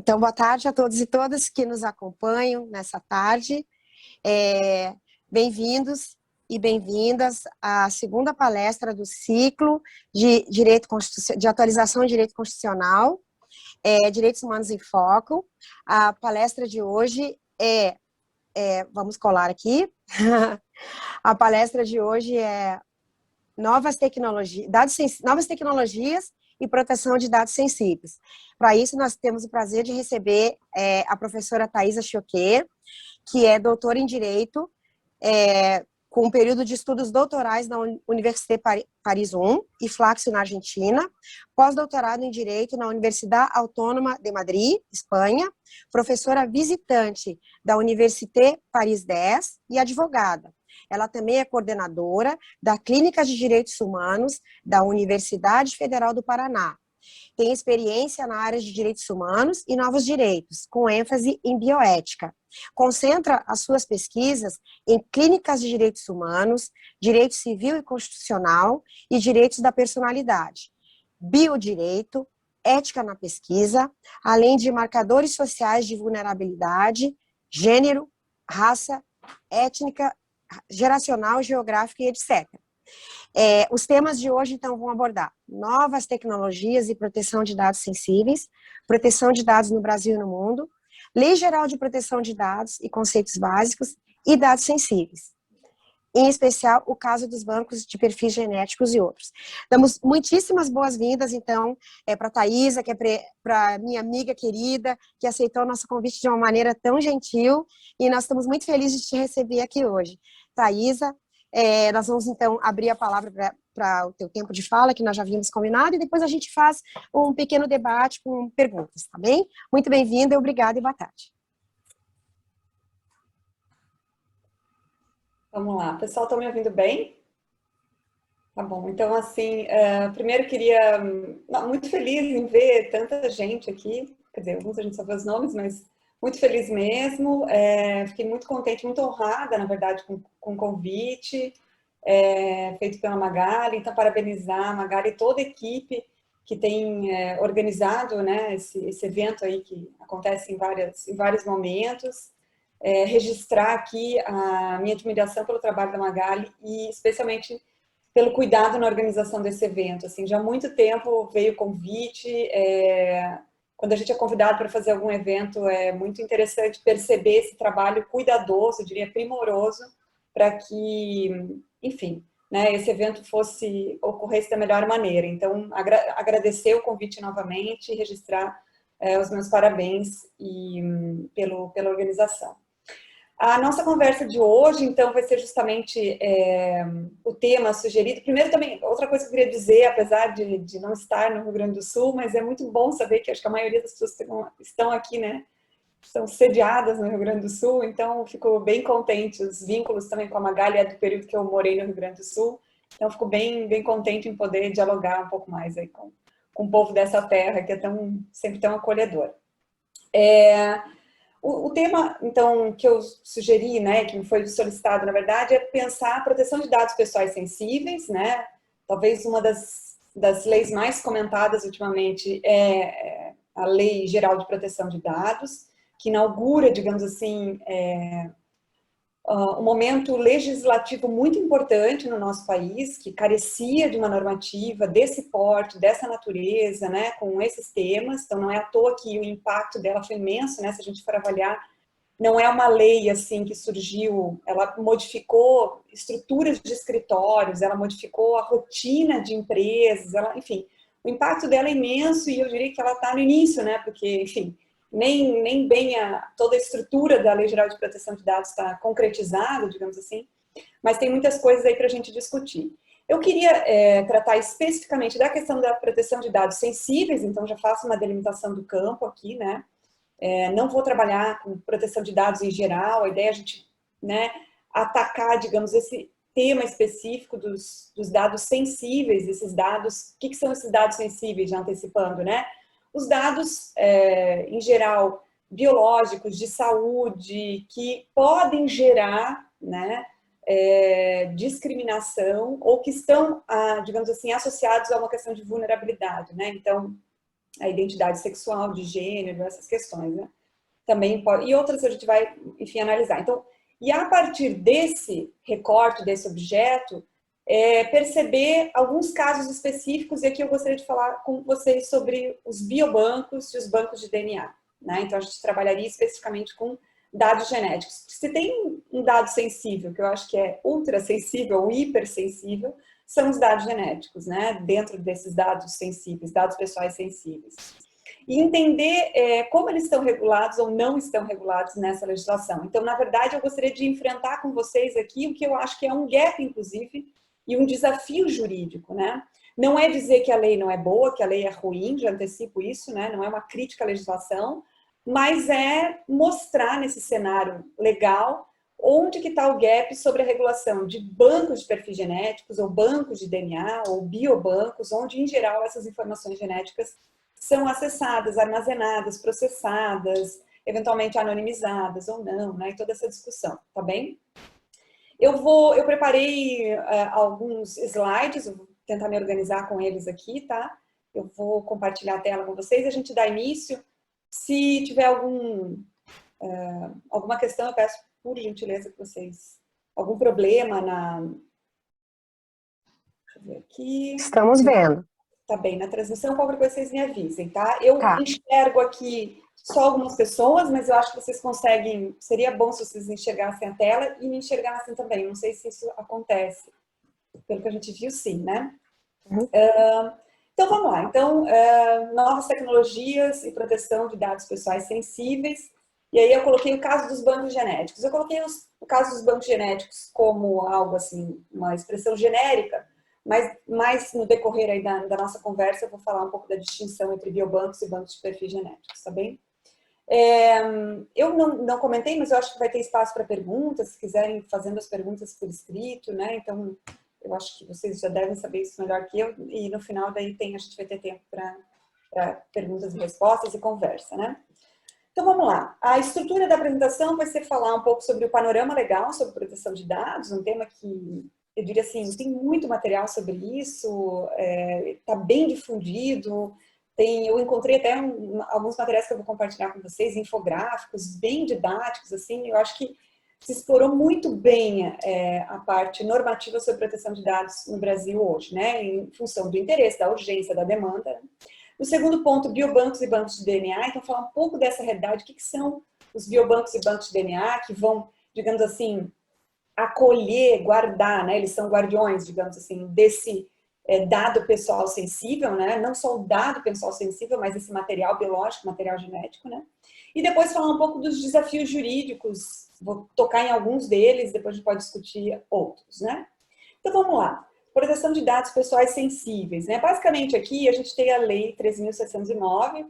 Então, boa tarde a todos e todas que nos acompanham nessa tarde. Bem-vindos e bem-vindas à segunda palestra do ciclo de atualização de direito constitucional, Direitos Humanos em Foco. A palestra de hoje vamos colar aqui, a palestra de hoje é novas tecnologias e proteção de dados sensíveis. Para isso, nós temos o prazer de receber a professora Thaisa Chioquet, que é doutora em Direito, com um período de estudos doutorais na Université Paris I e Flaxo, na Argentina, pós-doutorado em Direito na Universidade Autônoma de Madrid, Espanha, professora visitante da Université Paris X e advogada. Ela também é coordenadora da Clínica de Direitos Humanos da Universidade Federal do Paraná. Tem experiência na área de direitos humanos e novos direitos, com ênfase em bioética. Concentra as suas pesquisas em clínicas de direitos humanos, direito civil e constitucional e direitos da personalidade, biodireito, ética na pesquisa, além de marcadores sociais de vulnerabilidade, gênero, raça, étnica, geracional, geográfica e etc. Os temas de hoje, então, vão abordar novas tecnologias e proteção de dados sensíveis, proteção de dados no Brasil e no mundo, Lei Geral de Proteção de Dados e conceitos básicos e dados sensíveis. Em especial, o caso dos bancos de perfis genéticos e outros. Damos muitíssimas boas-vindas, então, para a Thaisa, que é para minha amiga querida, que aceitou o nosso convite de uma maneira tão gentil, e nós estamos muito felizes de te receber aqui hoje. Thaisa, nós vamos, então, abrir a palavra para o teu tempo de fala, que nós já havíamos combinado, e depois a gente faz um pequeno debate com perguntas, tá bem? Muito bem-vinda, obrigada e boa tarde. Vamos lá, pessoal, estão me ouvindo bem? Tá bom, então, assim, primeiro queria... muito feliz em ver tanta gente aqui, quer dizer, alguns a gente só vê os nomes, mas muito feliz mesmo, fiquei muito contente, muito honrada, na verdade, com o convite feito pela Magali, então parabenizar a Magali e toda a equipe que tem organizado, né, esse evento aí que acontece em vários momentos, registrar aqui a minha admiração pelo trabalho da Magali e especialmente pelo cuidado na organização desse evento. Assim, já há muito tempo veio o convite, quando a gente é convidado para fazer algum evento, é muito interessante perceber esse trabalho cuidadoso, eu diria primoroso, para que, enfim, né, esse evento ocorresse da melhor maneira. Então, agradecer o convite novamente e registrar os meus parabéns pela organização. A nossa conversa de hoje, então, vai ser justamente o tema sugerido. Primeiro, também, outra coisa que eu queria dizer, apesar de não estar no Rio Grande do Sul, mas é muito bom saber que acho que a maioria das pessoas que estão aqui, né, são sediadas no Rio Grande do Sul, então fico bem contente. Os vínculos também com a Magali é do período que eu morei no Rio Grande do Sul, então fico bem contente em poder dialogar um pouco mais aí com o povo dessa terra, que é sempre tão acolhedor. O tema, então, que eu sugeri, né, que me foi solicitado, na verdade, é pensar a proteção de dados pessoais sensíveis, né, talvez uma das leis mais comentadas ultimamente é a Lei Geral de Proteção de Dados, que inaugura, digamos assim, um momento legislativo muito importante no nosso país, que carecia de uma normativa desse porte, dessa natureza, né, com esses temas. Então, não é à toa que o impacto dela foi imenso, né, se a gente for avaliar. Não é uma lei assim que surgiu, ela modificou estruturas de escritórios, ela modificou a rotina de empresas, enfim, o impacto dela é imenso e eu diria que ela está no início, né, porque, enfim, nem bem toda a estrutura da Lei Geral de Proteção de Dados está concretizada, digamos assim, mas tem muitas coisas aí para a gente discutir. Eu queria tratar especificamente da questão da proteção de dados sensíveis, então já faço uma delimitação do campo aqui, né? Não vou trabalhar com proteção de dados em geral, a ideia é a gente, né, atacar, digamos, esse tema específico dos dados sensíveis, esses dados, o que são esses dados sensíveis, já antecipando, né? Os dados, em geral, biológicos, de saúde, que podem gerar, né, discriminação ou que estão, digamos assim, associados a uma questão de vulnerabilidade, né? Então, a identidade sexual, de gênero, essas questões, né? Também pode, e outras a gente vai, enfim, analisar. Então, e a partir desse recorte, desse objeto, perceber alguns casos específicos, e aqui eu gostaria de falar com vocês sobre os biobancos e os bancos de DNA, né? Então, a gente trabalharia especificamente com dados genéticos. Se tem um dado sensível, que eu acho que é ultra sensível ou hipersensível, são os dados genéticos, né? Dentro desses dados sensíveis, dados pessoais sensíveis. E entender como eles estão regulados ou não estão regulados nessa legislação. Então, na verdade, eu gostaria de enfrentar com vocês aqui o que eu acho que é um gap, inclusive, e um desafio jurídico, né? Não é dizer que a lei não é boa, que a lei é ruim, já antecipo isso, né? Não é uma crítica à legislação, mas é mostrar nesse cenário legal onde que está o gap sobre a regulação de bancos de perfis genéticos, ou bancos de DNA, ou biobancos, onde, em geral, essas informações genéticas são acessadas, armazenadas, processadas, eventualmente anonimizadas ou não, né? E toda essa discussão, tá bem? Eu preparei alguns slides, eu vou tentar me organizar com eles aqui, tá? Eu vou compartilhar a tela com vocês e a gente dá início. Se tiver alguma questão, eu peço por gentileza que vocês... Algum problema na... Deixa eu ver aqui. Estamos vendo. Tá bem, na transmissão, qualquer coisa vocês me avisem, tá? Eu Tá. enxergo aqui só algumas pessoas, mas eu acho que vocês conseguem... Seria bom se vocês enxergassem a tela e me enxergassem também. Não sei se isso acontece. Pelo que a gente viu, sim, né? Uhum. Então, vamos lá. Então, novas tecnologias e proteção de dados pessoais sensíveis. E aí eu coloquei o caso dos bancos genéticos. Eu coloquei o caso dos bancos genéticos como algo assim, uma expressão genérica, mas no decorrer aí da nossa conversa eu vou falar um pouco da distinção entre biobancos e bancos de perfis genéticos, tá bem? Eu não comentei, mas eu acho que vai ter espaço para perguntas, se quiserem fazendo as perguntas por escrito, né? Então, eu acho que vocês já devem saber isso melhor que eu, e no final daí a gente vai ter tempo para perguntas e respostas e conversa, né? Então, vamos lá. A estrutura da apresentação vai ser falar um pouco sobre o panorama legal sobre proteção de dados, um tema que, eu diria assim, tem muito material sobre isso, está bem difundido, eu encontrei até alguns materiais que eu vou compartilhar com vocês, infográficos, bem didáticos, assim, eu acho que se explorou muito bem a parte normativa sobre proteção de dados no Brasil hoje, né, em função do interesse, da urgência, da demanda. O segundo ponto, biobancos e bancos de DNA. Então, falar um pouco dessa realidade, o que são os biobancos e bancos de DNA, que vão, digamos assim, acolher, guardar, né? Eles são guardiões, digamos assim, desse dado pessoal sensível, né? Não só o dado pessoal sensível, mas esse material biológico, material genético, né? E depois falar um pouco dos desafios jurídicos, vou tocar em alguns deles, depois a gente pode discutir outros, né? Então, vamos lá. Proteção de dados pessoais sensíveis, né? Basicamente aqui a gente tem a Lei 13.709,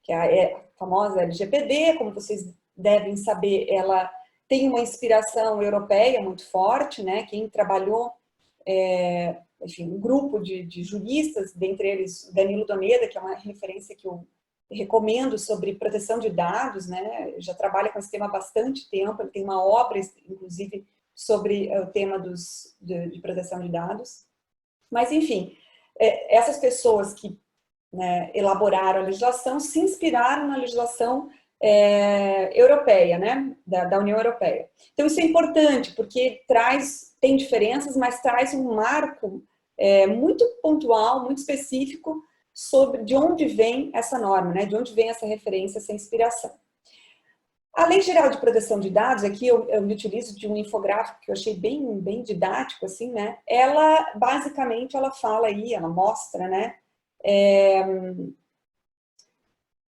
que é a famosa LGPD, como vocês devem saber, ela tem uma inspiração europeia muito forte, né? Quem trabalhou, enfim, um grupo de juristas, dentre eles Danilo Doneda, que é uma referência que eu recomendo sobre proteção de dados, né? Já trabalha com esse tema há bastante tempo, ele tem uma obra, inclusive, sobre o tema de proteção de dados. Mas, enfim, essas pessoas que, né, elaboraram a legislação se inspiraram na legislação europeia, né, da União Europeia. Então, isso é importante, porque tem diferenças, mas traz um marco muito pontual, muito específico, sobre de onde vem essa norma, né, de onde vem essa referência, essa inspiração. A Lei Geral de Proteção de Dados, aqui eu me utilizo de um infográfico que eu achei bem didático, assim, né? Ela, basicamente, ela fala aí, ela mostra, né?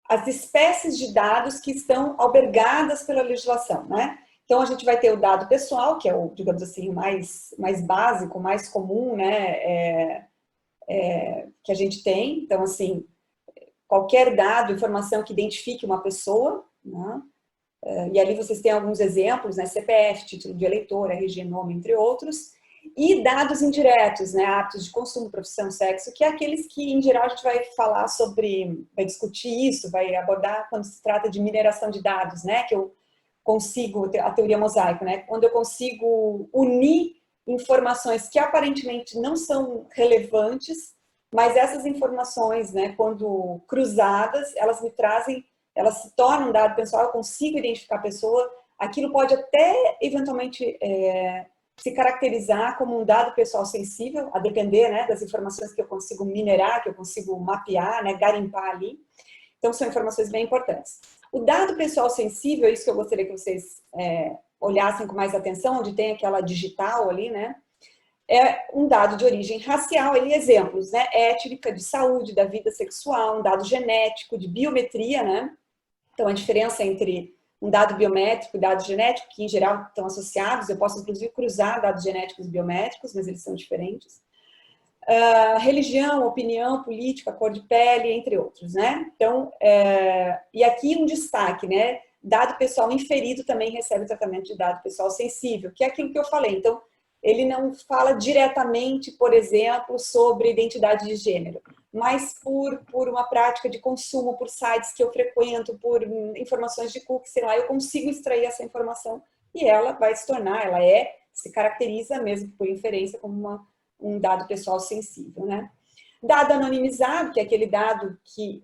As espécies de dados que estão albergadas pela legislação, né? Então, a gente vai ter o dado pessoal, que é o, digamos assim, mais básico, mais comum, né? Que a gente tem. Então, assim, qualquer dado, informação que identifique uma pessoa, né? E ali vocês têm alguns exemplos, né? CPF, título de eleitor, RG, nome, entre outros. E dados indiretos, né? Hábitos de consumo, profissão, sexo, que é aqueles que, em geral, a gente vai falar sobre, vai discutir isso, vai abordar quando se trata de mineração de dados, né? Que eu consigo, a teoria mosaico, né? Quando eu consigo unir informações que aparentemente não são relevantes mas essas informações, né, quando cruzadas, elas me trazem, elas se tornam um dado pessoal, eu consigo identificar a pessoa, aquilo pode até, eventualmente, se caracterizar como um dado pessoal sensível, a depender, né, das informações que eu consigo minerar, que eu consigo mapear, né, garimpar ali. Então, são informações bem importantes. O dado pessoal sensível, é isso que eu gostaria que vocês olhassem com mais atenção, onde tem aquela digital ali, né? É um dado de origem racial, ali exemplos, né? Étnica, de saúde, da vida sexual, um dado genético, de biometria, né? Então, a diferença entre um dado biométrico e dado genético, que em geral estão associados, eu posso inclusive cruzar dados genéticos e biométricos, mas eles são diferentes. Religião, opinião, política, cor de pele, entre outros, né? Então, e aqui um destaque, né? Dado pessoal inferido também recebe tratamento de dado pessoal sensível, que é aquilo que eu falei. Então, ele não fala diretamente, por exemplo, sobre identidade de gênero, mas por uma prática de consumo, por sites que eu frequento, por informações de cookies, sei lá, eu consigo extrair essa informação e ela vai se tornar, se caracteriza mesmo por inferência como um dado pessoal sensível, né? Dado anonimizado, que é aquele dado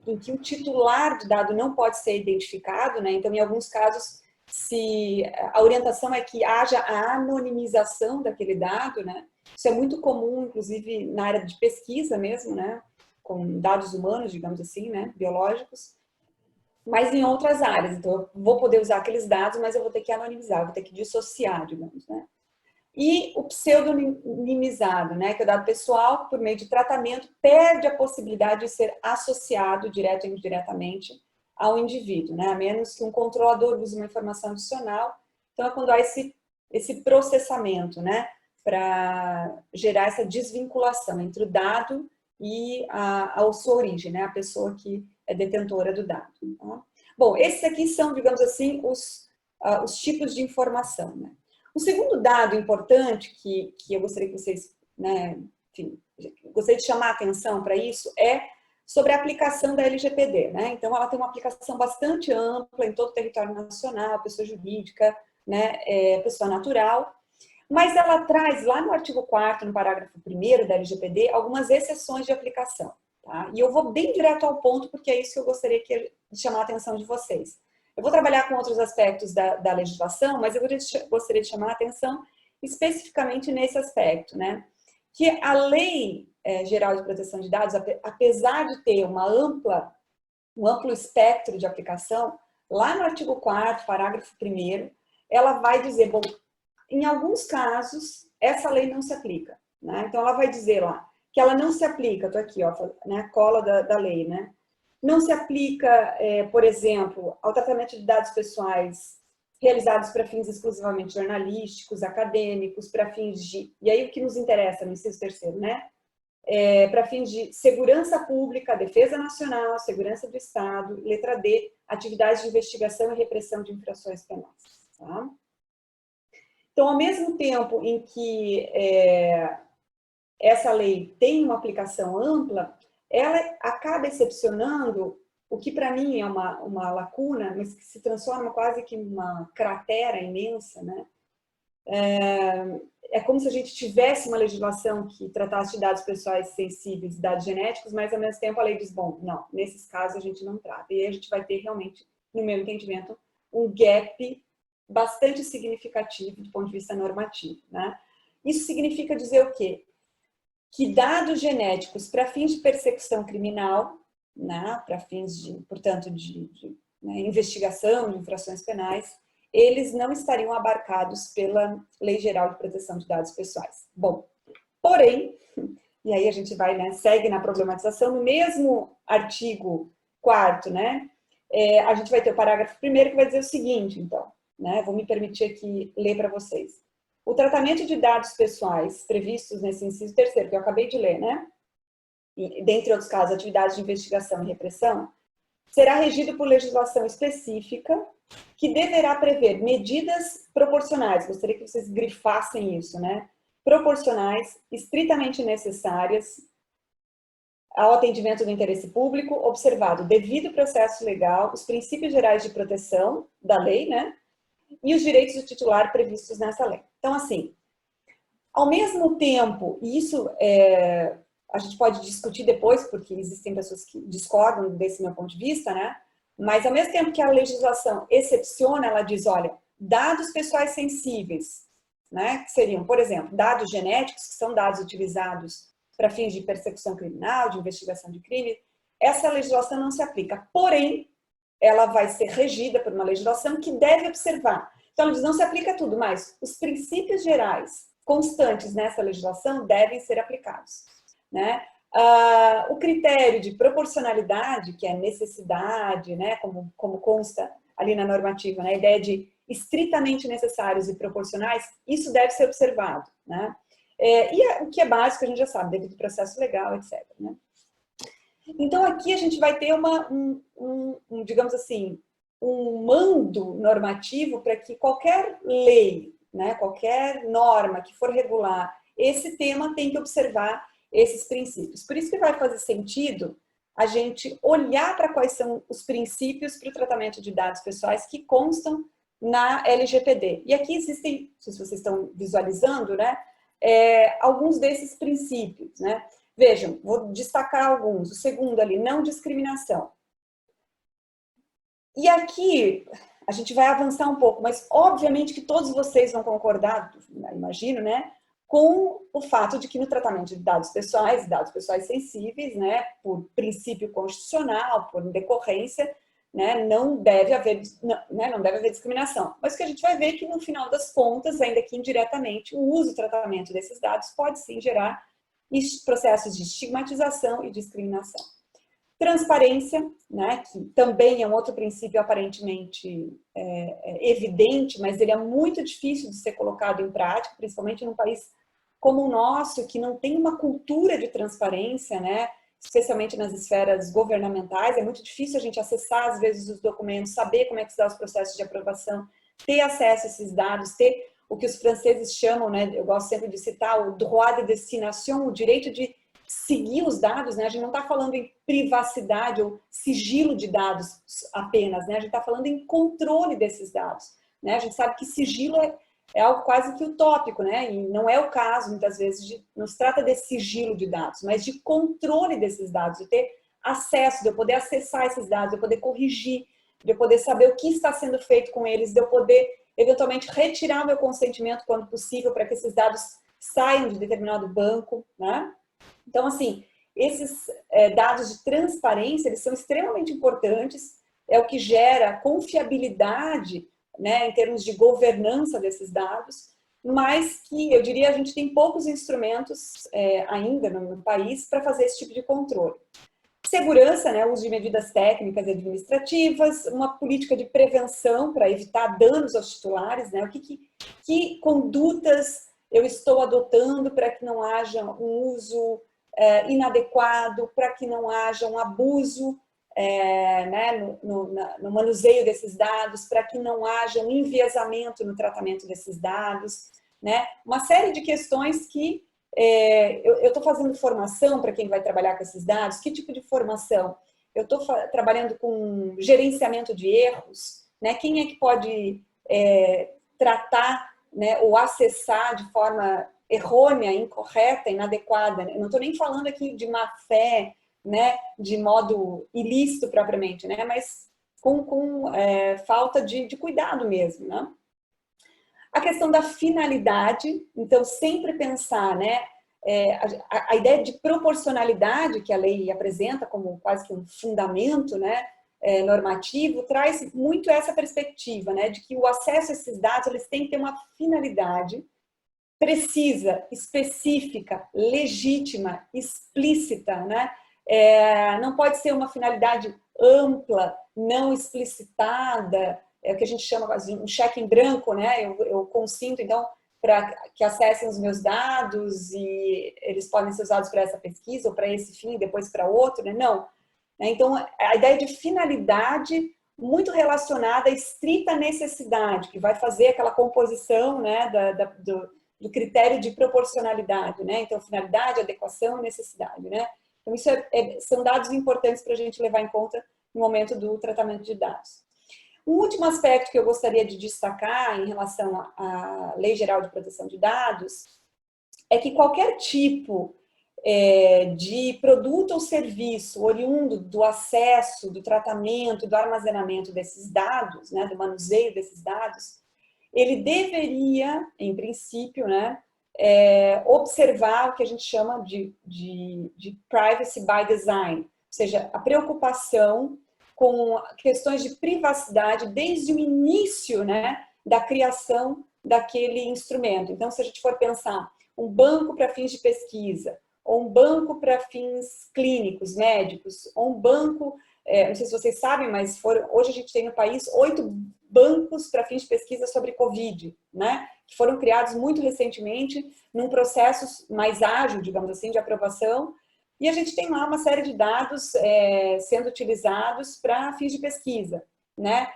em que o titular do dado não pode ser identificado, né? Então, em alguns casos, se a orientação é que haja a anonimização daquele dado, né? Isso é muito comum, inclusive, na área de pesquisa mesmo, né? Com dados humanos, digamos assim, né? Biológicos. Mas em outras áreas. Então, eu vou poder usar aqueles dados, mas eu vou ter que anonimizar, vou ter que dissociar, digamos, né? E o pseudonimizado, né, que é o dado pessoal, por meio de tratamento, perde a possibilidade de ser associado direto ou indiretamente ao indivíduo, né, a menos que um controlador use uma informação adicional. Então, é quando há esse processamento, né, para gerar essa desvinculação entre o dado e a sua origem, né, a pessoa que é detentora do dado. Tá? Bom, esses aqui são, digamos assim, os tipos de informação, né. O segundo dado importante que eu gostaria que vocês, né, enfim, gostaria de chamar a atenção para isso é sobre a aplicação da LGPD, né? Então, ela tem uma aplicação bastante ampla em todo o território nacional, pessoa jurídica, né, pessoa natural, mas ela traz lá no artigo 4º, no parágrafo 1º da LGPD, algumas exceções de aplicação, tá? E eu vou bem direto ao ponto, porque é isso que eu gostaria de chamar a atenção de vocês. Eu vou trabalhar com outros aspectos da legislação, mas eu gostaria de chamar a atenção especificamente nesse aspecto, né? Que a Lei Geral de Proteção de Dados, apesar de ter um amplo espectro de aplicação, lá no artigo 4º, parágrafo 1º, ela vai dizer, bom, em alguns casos, essa lei não se aplica, né? Então, ela vai dizer lá que ela não se aplica, estou aqui, ó, né, a cola da lei, né? Não se aplica, por exemplo, ao tratamento de dados pessoais realizados para fins exclusivamente jornalísticos, acadêmicos, para fins de... E aí o que nos interessa no inciso 3º, né? Para fins de segurança pública, defesa nacional, segurança do Estado, letra D, atividades de investigação e repressão de infrações penais. Tá? Então, ao mesmo tempo em que essa lei tem uma aplicação ampla, ela acaba excepcionando o que para mim é uma lacuna, mas que se transforma quase que numa cratera imensa, né? É como se a gente tivesse uma legislação que tratasse de dados pessoais sensíveis, dados genéticos, mas ao mesmo tempo a lei diz, bom, não, nesses casos a gente não trata. E aí a gente vai ter realmente, no meu entendimento, um gap bastante significativo do ponto de vista normativo, né? Isso significa dizer o quê? Que dados genéticos para fins de persecução criminal, né, para fins de, portanto, né, investigação de infrações penais, eles não estariam abarcados pela Lei Geral de Proteção de Dados Pessoais. Bom, porém, e aí a gente vai, né, segue na problematização, no mesmo artigo 4º, né, a gente vai ter o parágrafo 1º que vai dizer o seguinte, então, né, vou me permitir aqui ler para vocês. O tratamento de dados pessoais previstos nesse inciso 3º, que eu acabei de ler, né? E, dentre outros casos, atividades de investigação e repressão, será regido por legislação específica que deverá prever medidas proporcionais, gostaria que vocês grifassem isso, né? Proporcionais, estritamente necessárias ao atendimento do interesse público, observado o devido processo legal, os princípios gerais de proteção da lei, né? E os direitos do titular previstos nessa lei. Então, assim, ao mesmo tempo, e isso a gente pode discutir depois, porque existem pessoas que discordam desse meu ponto de vista, né? Mas ao mesmo tempo que a legislação excepciona, ela diz, olha, dados pessoais sensíveis, né? Que seriam, por exemplo, dados genéticos, que são dados utilizados para fins de persecução criminal, de investigação de crime, essa legislação não se aplica. Porém, ela vai ser regida por uma legislação que deve observar. Então, ela diz, não se aplica a tudo, mas os princípios gerais constantes nessa legislação devem ser aplicados, né? O critério de proporcionalidade, que é necessidade, né, como consta ali na normativa, né, a ideia de estritamente necessários e proporcionais, isso deve ser observado, né? O que é básico, a gente já sabe, devido ao processo legal, etc. Né? Então, aqui a gente vai ter digamos assim, um mando normativo para que qualquer lei, né, qualquer norma que for regular esse tema tem que observar esses princípios. Por isso que vai fazer sentido a gente olhar para quais são os princípios para o tratamento de dados pessoais que constam na LGPD. E aqui existem, se vocês estão visualizando, né, alguns desses princípios, né? Vejam, vou destacar alguns. O segundo ali, não discriminação. E aqui a gente vai avançar um pouco, mas obviamente que todos vocês vão concordar, imagino, né, com o fato de que no tratamento de dados pessoais sensíveis, né, por princípio constitucional, por decorrência, né, não deve haver discriminação. Mas o que a gente vai ver é que no final das contas, ainda que indiretamente, o uso e tratamento desses dados pode sim gerar processos de estigmatização e discriminação. Transparência, né, que também é um outro princípio aparentemente evidente, mas ele é muito difícil de ser colocado em prática, principalmente num país como o nosso, que não tem uma cultura de transparência, né, especialmente nas esferas governamentais. É muito difícil a gente acessar, às vezes, os documentos, saber como é que se dá os processos de aprovação, ter acesso a esses dados, ter o que os franceses chamam, né, eu gosto sempre de citar, o droit de destination, o direito de seguir os dados, né? A gente não está falando em privacidade ou sigilo de dados apenas, né? A gente está falando em controle desses dados, né? A gente sabe que sigilo é algo quase que utópico, né? E não é o caso, muitas vezes, não se trata de sigilo de dados, mas de controle desses dados, de ter acesso, de eu poder acessar esses dados, de eu poder corrigir, de eu poder saber o que está sendo feito com eles, de eu poder, eventualmente, retirar o meu consentimento quando possível para que esses dados saiam de determinado banco, né? Então, assim, esses dados de transparência, eles são extremamente importantes, é o que gera confiabilidade, né, em termos de governança desses dados, mas que, eu diria, a gente tem poucos instrumentos ainda no país para fazer esse tipo de controle. Segurança, né, uso de medidas técnicas e administrativas, uma política de prevenção para evitar danos aos titulares, né, que condutas eu estou adotando para que não haja um uso inadequado, para que não haja um abuso né, no manuseio desses dados, para que não haja um enviesamento no tratamento desses dados, né? Uma série de questões que eu estou fazendo formação para quem vai trabalhar com esses dados. Que tipo de formação? Eu estou trabalhando com gerenciamento de erros, né? Quem é que pode tratar, né, ou acessar de forma errônea, incorreta, inadequada? Eu não estou nem falando aqui de má fé, né, de modo ilícito propriamente, né, mas com falta de cuidado mesmo, né? A questão da finalidade, então sempre pensar, né, a ideia de proporcionalidade que a lei apresenta como quase que um fundamento, né, normativo, traz muito essa perspectiva, né, de que o acesso a esses dados, eles têm que ter uma finalidade precisa, específica, legítima, explícita, né? Não pode ser uma finalidade ampla, não explicitada, é o que a gente chama de um cheque em branco, né? Eu consinto, então, para que acessem os meus dados e eles podem ser usados para essa pesquisa ou para esse fim, depois para outro, né? Não. Então, a ideia de finalidade muito relacionada à estrita necessidade, que vai fazer aquela composição, né, do critério de proporcionalidade, né? Então, finalidade, adequação e necessidade, né? Então, isso são dados importantes para a gente levar em conta no momento do tratamento de dados. Um último aspecto que eu gostaria de destacar em relação à Lei Geral de Proteção de Dados é que qualquer tipo de produto ou serviço oriundo do acesso, do tratamento, do armazenamento desses dados, né, do manuseio desses dados, ele deveria, em princípio, né, observar o que a gente chama de privacy by design, ou seja, a preocupação com questões de privacidade desde o início, né, da criação daquele instrumento. Então, se a gente for pensar um banco para fins de pesquisa, ou um banco para fins clínicos, médicos, ou um banco, não sei se vocês sabem, mas hoje a gente tem no país 8 bancos para fins de pesquisa sobre Covid, né? Que foram criados muito recentemente, num processo mais ágil, digamos assim, de aprovação, e a gente tem lá uma série de dados sendo utilizados para fins de pesquisa, né?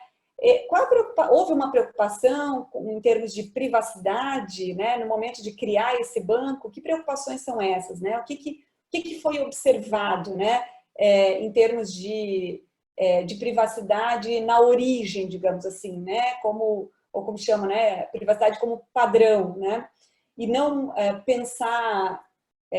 Houve uma preocupação em termos de privacidade, né, no momento de criar esse banco? Que preocupações são essas, né? O que foi observado, né, em termos de privacidade na origem, digamos assim, né? Ou como chama, né? Privacidade como padrão, né? E não pensar,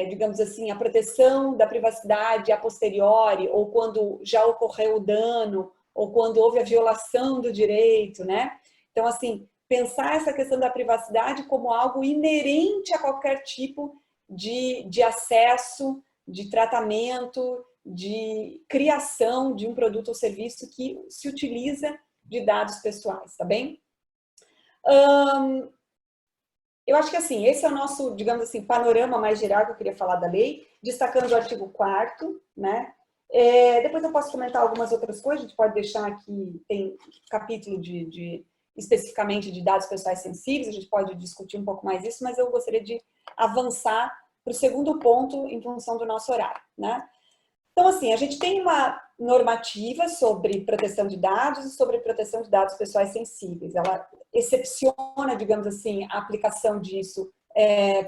digamos assim, a proteção da privacidade a posteriori, ou quando já ocorreu o dano, ou quando houve a violação do direito, né? Então, assim, pensar essa questão da privacidade como algo inerente a qualquer tipo de acesso, de tratamento, de criação de um produto ou serviço que se utiliza de dados pessoais, tá bem? Eu acho que, assim, esse é o nosso, digamos assim, panorama mais geral que eu queria falar da lei, destacando o artigo 4º, né? Depois eu posso comentar algumas outras coisas, a gente pode deixar aqui, tem capítulo especificamente de dados pessoais sensíveis, a gente pode discutir um pouco mais isso, mas eu gostaria de avançar para o segundo ponto em função do nosso horário, né? Então, assim, a gente tem uma normativa sobre proteção de dados e sobre proteção de dados pessoais sensíveis. Ela excepciona, digamos assim, a aplicação disso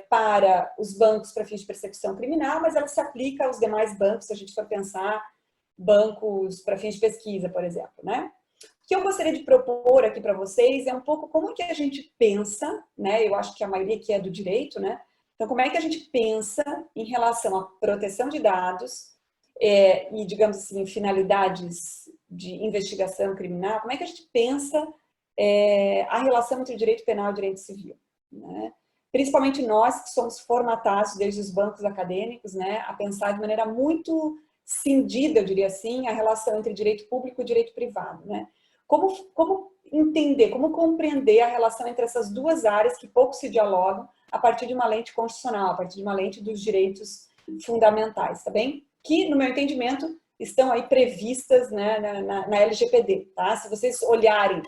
para os bancos para fins de persecução criminal, mas ela se aplica aos demais bancos, se a gente for pensar bancos para fins de pesquisa, por exemplo, né? O que eu gostaria de propor aqui para vocês é um pouco como que a gente pensa, né? Eu acho que a maioria aqui é do direito, né? Então, como é que a gente pensa em relação à proteção de dados e, digamos assim, finalidades de investigação criminal, como é que a gente pensa a relação entre o direito penal e o direito civil, né? Principalmente nós que somos formatados desde os bancos acadêmicos, né, a pensar de maneira muito cindida, eu diria assim, a relação entre direito público e direito privado, né? Como entender, como compreender a relação entre essas duas áreas que pouco se dialogam a partir de uma lente constitucional, a partir de uma lente dos direitos fundamentais, tá bem? Que, no meu entendimento, estão aí previstas, né, na LGPD, tá? Se vocês olharem,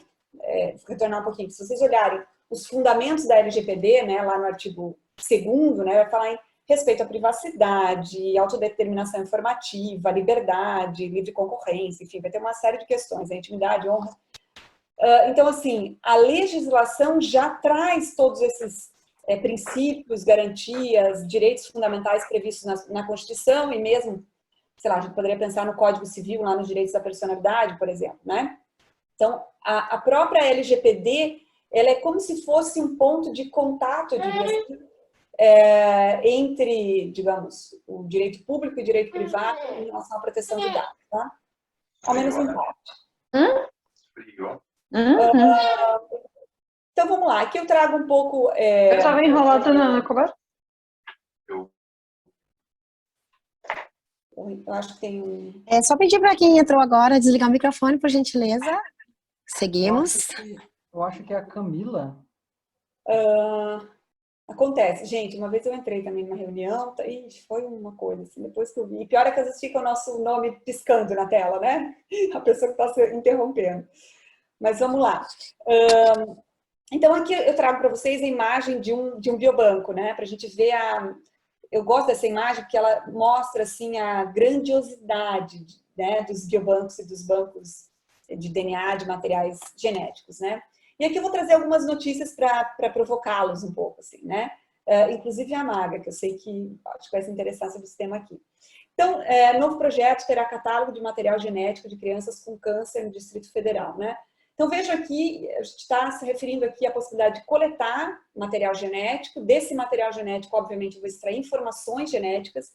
retornar um pouquinho, se vocês olharem os fundamentos da LGPD, né, lá no artigo 2º, né, vai falar em respeito à privacidade, autodeterminação informativa, liberdade, livre concorrência, enfim, vai ter uma série de questões, intimidade, honra. Então, assim, a legislação já traz todos esses princípios, garantias, direitos fundamentais previstos na Constituição e mesmo, sei lá, a gente poderia pensar no Código Civil, lá nos direitos da personalidade, por exemplo, né? Então, a própria LGPD, ela é como se fosse um ponto de contato, eu diria assim, entre, digamos, o direito público e o direito privado em relação à proteção de dados, tá? Ao menos em parte. Então, vamos lá. Aqui eu trago um pouco... Eu estava enrolada na coberta. Eu acho que tem um... É só pedir para quem entrou agora desligar o microfone, por gentileza. Seguimos. Eu acho que é a Camila. Acontece. Gente, uma vez eu entrei também numa reunião e foi uma coisa, assim, depois que eu vi. E pior é que às vezes fica o nosso nome piscando na tela, né? A pessoa que está se interrompendo. Mas vamos lá. Então, aqui eu trago para vocês a imagem de um biobanco, né? Para a gente ver Eu gosto dessa imagem porque ela mostra, assim, a grandiosidade, né, dos biobancos e dos bancos de DNA, de materiais genéticos, né? E aqui eu vou trazer algumas notícias para provocá-los um pouco, assim, né? Inclusive a Maga, que eu sei que acho que vai se interessar sobre esse tema aqui. Então, novo projeto terá catálogo de material genético de crianças com câncer no Distrito Federal, né? Então, veja aqui, a gente está se referindo aqui à possibilidade de coletar material genético. Desse material genético, obviamente, eu vou extrair informações genéticas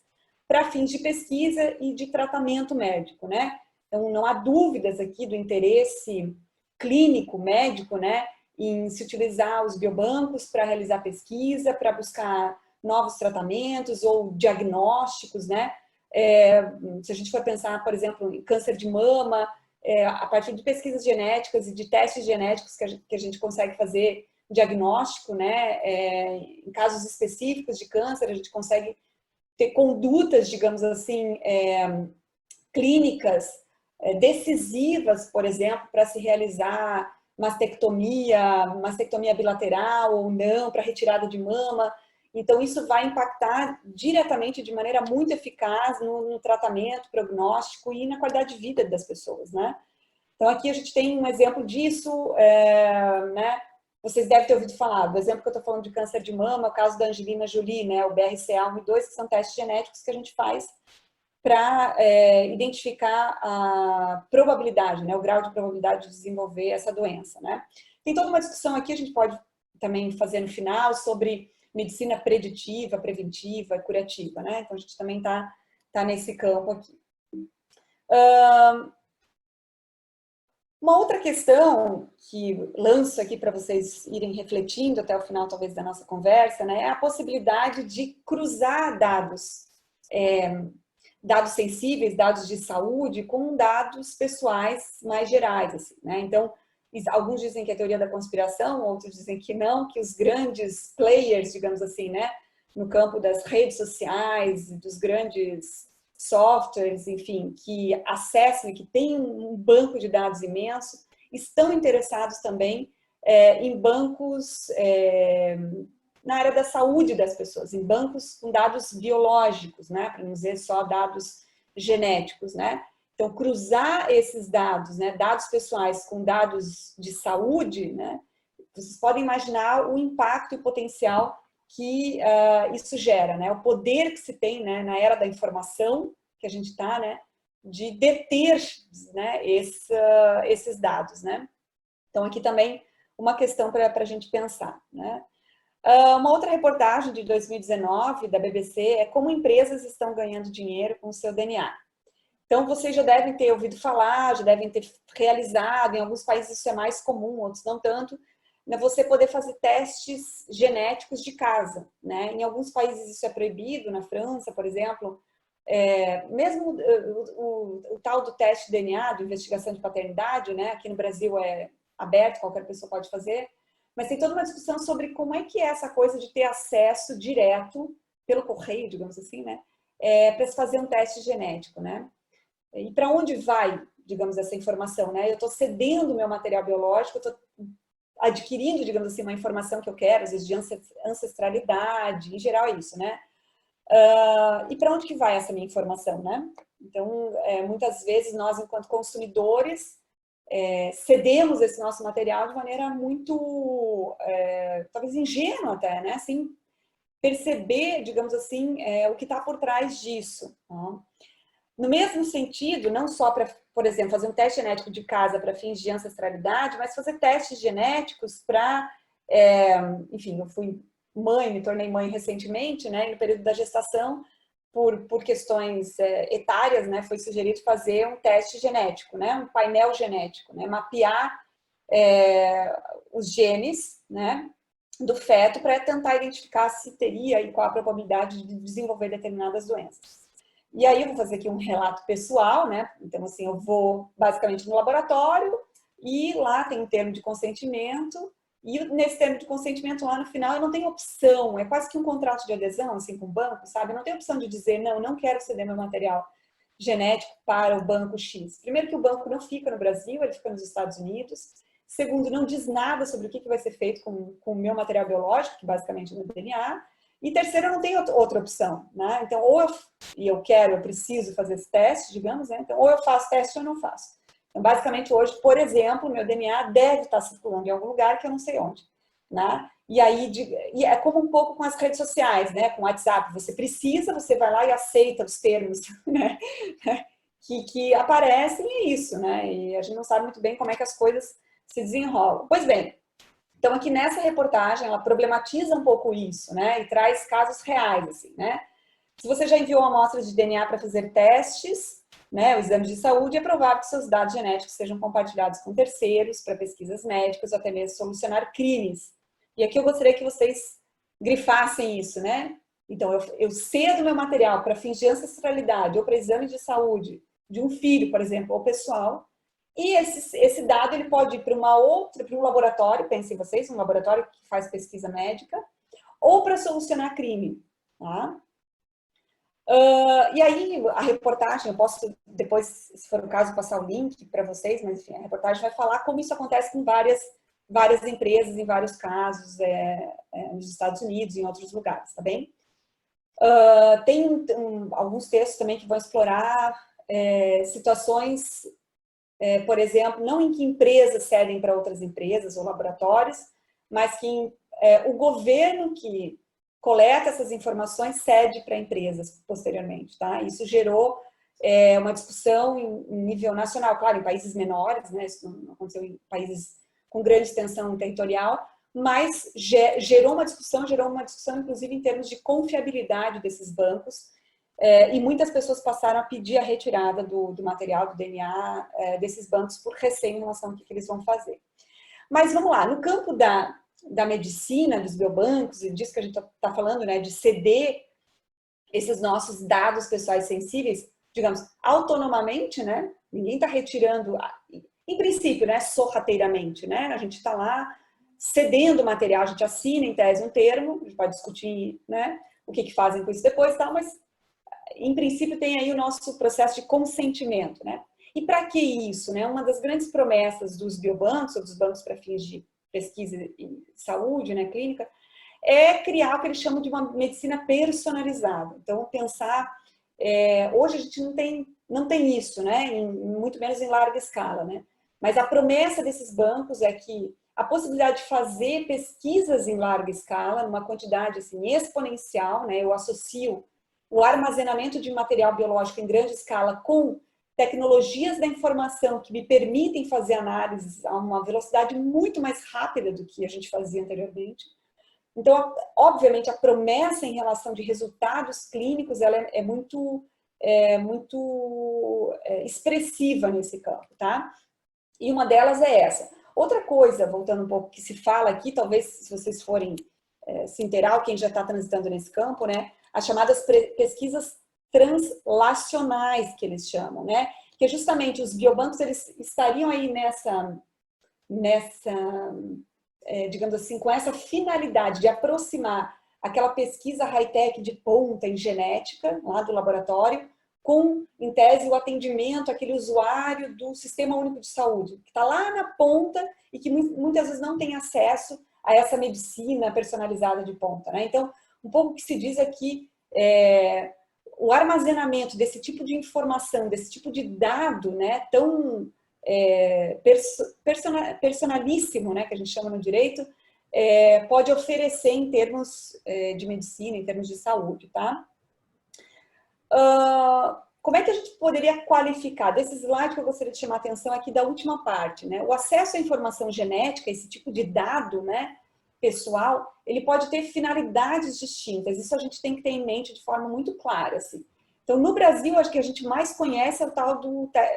para fins de pesquisa e de tratamento médico, né? Então, não há dúvidas aqui do interesse clínico, médico, né, em se utilizar os biobancos para realizar pesquisa, para buscar novos tratamentos ou diagnósticos, né? Se a gente for pensar, por exemplo, em câncer de mama, a partir de pesquisas genéticas e de testes genéticos que a gente consegue fazer diagnóstico, né? Em casos específicos de câncer, a gente consegue ter condutas, digamos assim, clínicas decisivas, por exemplo, para se realizar mastectomia bilateral ou não, para retirada de mama. Então, isso vai impactar diretamente, de maneira muito eficaz, no tratamento, prognóstico e na qualidade de vida das pessoas, né? Então, aqui a gente tem um exemplo disso, né? Vocês devem ter ouvido falar, do exemplo que eu estou falando de câncer de mama, o caso da Angelina Jolie, né? O BRCA1 e 2, que são testes genéticos que a gente faz para identificar a probabilidade, né? O grau de probabilidade de desenvolver essa doença, né? Tem toda uma discussão aqui, a gente pode também fazer no final, sobre medicina preditiva, preventiva, curativa, né? Então, a gente também tá nesse campo aqui. Uma outra questão que lanço aqui para vocês irem refletindo até o final, talvez, da nossa conversa, né? É a possibilidade de cruzar dados, dados sensíveis, dados de saúde, com dados pessoais mais gerais, assim, né? Então, alguns dizem que é teoria da conspiração, outros dizem que não, que os grandes players, digamos assim, né, no campo das redes sociais, dos grandes softwares, enfim, que acessam e que têm um banco de dados imenso, estão interessados também em bancos na área da saúde das pessoas, em bancos com dados biológicos, né, para não dizer só dados genéticos, né? Então, cruzar esses dados, né, dados pessoais com dados de saúde, né, vocês podem imaginar o impacto e o potencial que isso gera, né, o poder que se tem, né, na era da informação que a gente está, né, de deter, né, esses dados, né. Então, aqui também uma questão para a gente pensar, né. Uma outra reportagem de 2019 da BBC é como empresas estão ganhando dinheiro com o seu DNA. Então, vocês já devem ter ouvido falar, já devem ter realizado, em alguns países isso é mais comum, outros não tanto, né, você poder fazer testes genéticos de casa, né? Em alguns países isso é proibido, na França, por exemplo, mesmo o tal do teste de DNA, de investigação de paternidade, né? Aqui no Brasil é aberto, qualquer pessoa pode fazer, mas tem toda uma discussão sobre como é que é essa coisa de ter acesso direto, pelo correio, digamos assim, né? Para se fazer um teste genético, né? E para onde vai, digamos, essa informação, né? Eu estou cedendo o meu material biológico, eu estou adquirindo, digamos assim, uma informação que eu quero, às vezes de ancestralidade, em geral é isso, né? E para onde que vai essa minha informação, né? Então, muitas vezes nós, enquanto consumidores, cedemos esse nosso material de maneira muito, talvez ingênua até, né? Sem perceber, digamos assim, o que está por trás disso, tá? No mesmo sentido, não só para, por exemplo, fazer um teste genético de casa para fins de ancestralidade, mas fazer testes genéticos para, enfim, eu fui mãe, me tornei mãe recentemente, né, no período da gestação, por questões etárias, né, foi sugerido fazer um teste genético, né, um painel genético, né, mapear os genes, né, do feto para tentar identificar se teria e qual a probabilidade de desenvolver determinadas doenças. E aí eu vou fazer aqui um relato pessoal, né? Então, assim, eu vou basicamente no laboratório e lá tem um termo de consentimento e nesse termo de consentimento lá no final eu não tenho opção, é quase que um contrato de adesão, assim, com o banco, sabe? Eu não tenho opção de dizer, não, não quero ceder meu material genético para o banco X. Primeiro que o banco não fica no Brasil, ele fica nos Estados Unidos. Segundo, não diz nada sobre o que vai ser feito com o meu material biológico, que basicamente é o meu DNA. E terceiro, eu não tenho outra opção, né? Então, ou eu preciso fazer esse teste, digamos, né? Então, ou eu faço teste ou eu não faço. Então, basicamente, hoje, por exemplo, meu DNA deve estar circulando em algum lugar que eu não sei onde, né? E aí, é como um pouco com as redes sociais, né? Com o WhatsApp, você precisa, você vai lá e aceita os termos, né? Que aparecem, e é isso, né? E a gente não sabe muito bem como é que as coisas se desenrolam. Pois bem, então aqui nessa reportagem ela problematiza um pouco isso, né? E traz casos reais, assim, né? Se você já enviou amostras de DNA para fazer testes, né, o exame de saúde, é provável que seus dados genéticos sejam compartilhados com terceiros para pesquisas médicas ou até mesmo solucionar crimes. E aqui eu gostaria que vocês grifassem isso, né? Então, eu cedo meu material para fins de ancestralidade ou para exame de saúde de um filho, por exemplo, ou pessoal, e esse dado ele pode ir para para um laboratório, pensem vocês, um laboratório que faz pesquisa médica, ou para solucionar crime, tá? E aí, a reportagem, eu posso depois, se for o caso, passar o link para vocês, mas enfim, a reportagem vai falar como isso acontece com várias empresas, em vários casos, nos Estados Unidos, em outros lugares, tá bem? Tem alguns textos também que vão explorar situações, por exemplo, não em que empresas cedem para outras empresas ou laboratórios, mas que o governo que coleta essas informações cede para empresas posteriormente, tá? Isso gerou uma discussão em nível nacional, claro, em países menores, né? Isso não aconteceu em países com grande extensão territorial, mas gerou uma discussão inclusive em termos de confiabilidade desses bancos, e muitas pessoas passaram a pedir a retirada do material, do DNA, desses bancos por receio em relação ao que eles vão fazer. Mas vamos lá, no campo da medicina, dos biobancos, e disso que a gente está falando, né, de ceder esses nossos dados pessoais sensíveis, digamos, autonomamente, né, ninguém está retirando, em princípio, né, sorrateiramente, né, a gente está lá cedendo material, a gente assina em tese um termo, a gente pode discutir, né, o que fazem com isso depois, tal, mas em princípio tem aí o nosso processo de consentimento, né, e para que isso, né, uma das grandes promessas dos biobancos, ou dos bancos para fins de pesquisa em saúde, né, clínica, é criar o que eles chamam de uma medicina personalizada. Então, pensar... hoje a gente não tem isso, né, muito menos em larga escala, né? Mas a promessa desses bancos é que a possibilidade de fazer pesquisas em larga escala, numa quantidade assim, exponencial, né, eu associo o armazenamento de material biológico em grande escala com tecnologias da informação que me permitem fazer análises a uma velocidade muito mais rápida do que a gente fazia anteriormente. Então, obviamente, a promessa em relação de resultados clínicos ela é muito expressiva nesse campo, tá? E uma delas é essa. Outra coisa, voltando um pouco, que se fala aqui, talvez se vocês forem se inteirar, quem já está transitando nesse campo, né? As chamadas pesquisas translacionais, que eles chamam, né? Que justamente os biobancos, eles estariam aí digamos assim, com essa finalidade de aproximar aquela pesquisa high-tech de ponta em genética, lá do laboratório, com, em tese, o atendimento àquele usuário do Sistema Único de Saúde, que está lá na ponta e que muitas vezes não tem acesso a essa medicina personalizada de ponta, né? Então, um pouco o que se diz é que o armazenamento desse tipo de informação, desse tipo de dado, né, tão personalíssimo, né, que a gente chama no direito, pode oferecer em termos de medicina, em termos de saúde, tá? Como é que a gente poderia qualificar? Desse slide que eu gostaria de chamar a atenção aqui da última parte, né? O acesso à informação genética, esse tipo de dado, né, pessoal, ele pode ter finalidades distintas. Isso a gente tem que ter em mente de forma muito clara, assim. Então, no Brasil, acho que a gente mais conhece é o tal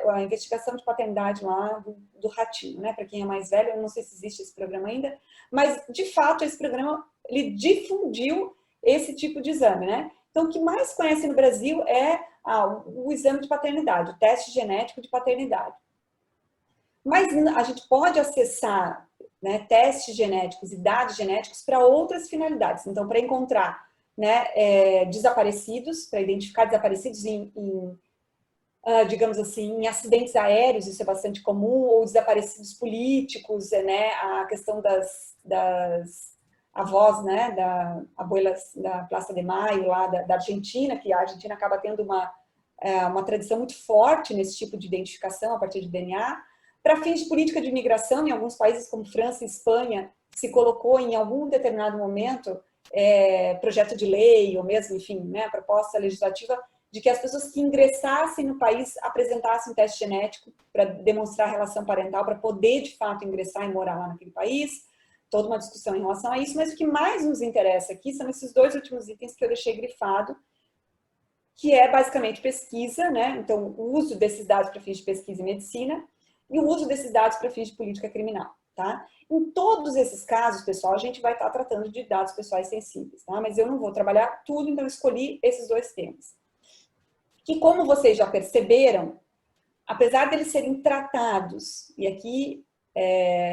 a investigação de paternidade lá do Ratinho, né? Para quem é mais velho, eu não sei se existe esse programa ainda, mas, de fato, esse programa, ele difundiu esse tipo de exame, né? Então, o que mais conhece no Brasil é o exame de paternidade, o teste genético de paternidade. Mas a gente pode acessar, né, testes genéticos e dados genéticos para outras finalidades. Então, para encontrar, né, desaparecidos, para identificar desaparecidos digamos assim, em acidentes aéreos, isso é bastante comum, ou desaparecidos políticos, né, a questão das avós, né, da abuelas da Plaza de Mayo, lá da Argentina, que a Argentina acaba tendo uma tradição muito forte nesse tipo de identificação a partir de DNA, para fins de política de imigração, em alguns países como França e Espanha, se colocou em algum determinado momento projeto de lei, ou mesmo, enfim, né, proposta legislativa de que as pessoas que ingressassem no país apresentassem um teste genético para demonstrar relação parental, para poder, de fato, ingressar e morar lá naquele país. Toda uma discussão em relação a isso, mas o que mais nos interessa aqui são esses dois últimos itens que eu deixei grifado, que é basicamente pesquisa, né? Então, o uso desses dados para fins de pesquisa e medicina e o uso desses dados para fins de política criminal, tá? Em todos esses casos, pessoal, a gente vai estar tratando de dados pessoais sensíveis, tá? Mas eu não vou trabalhar tudo, então eu escolhi esses dois temas. Que, como vocês já perceberam, apesar deles serem tratados, e aqui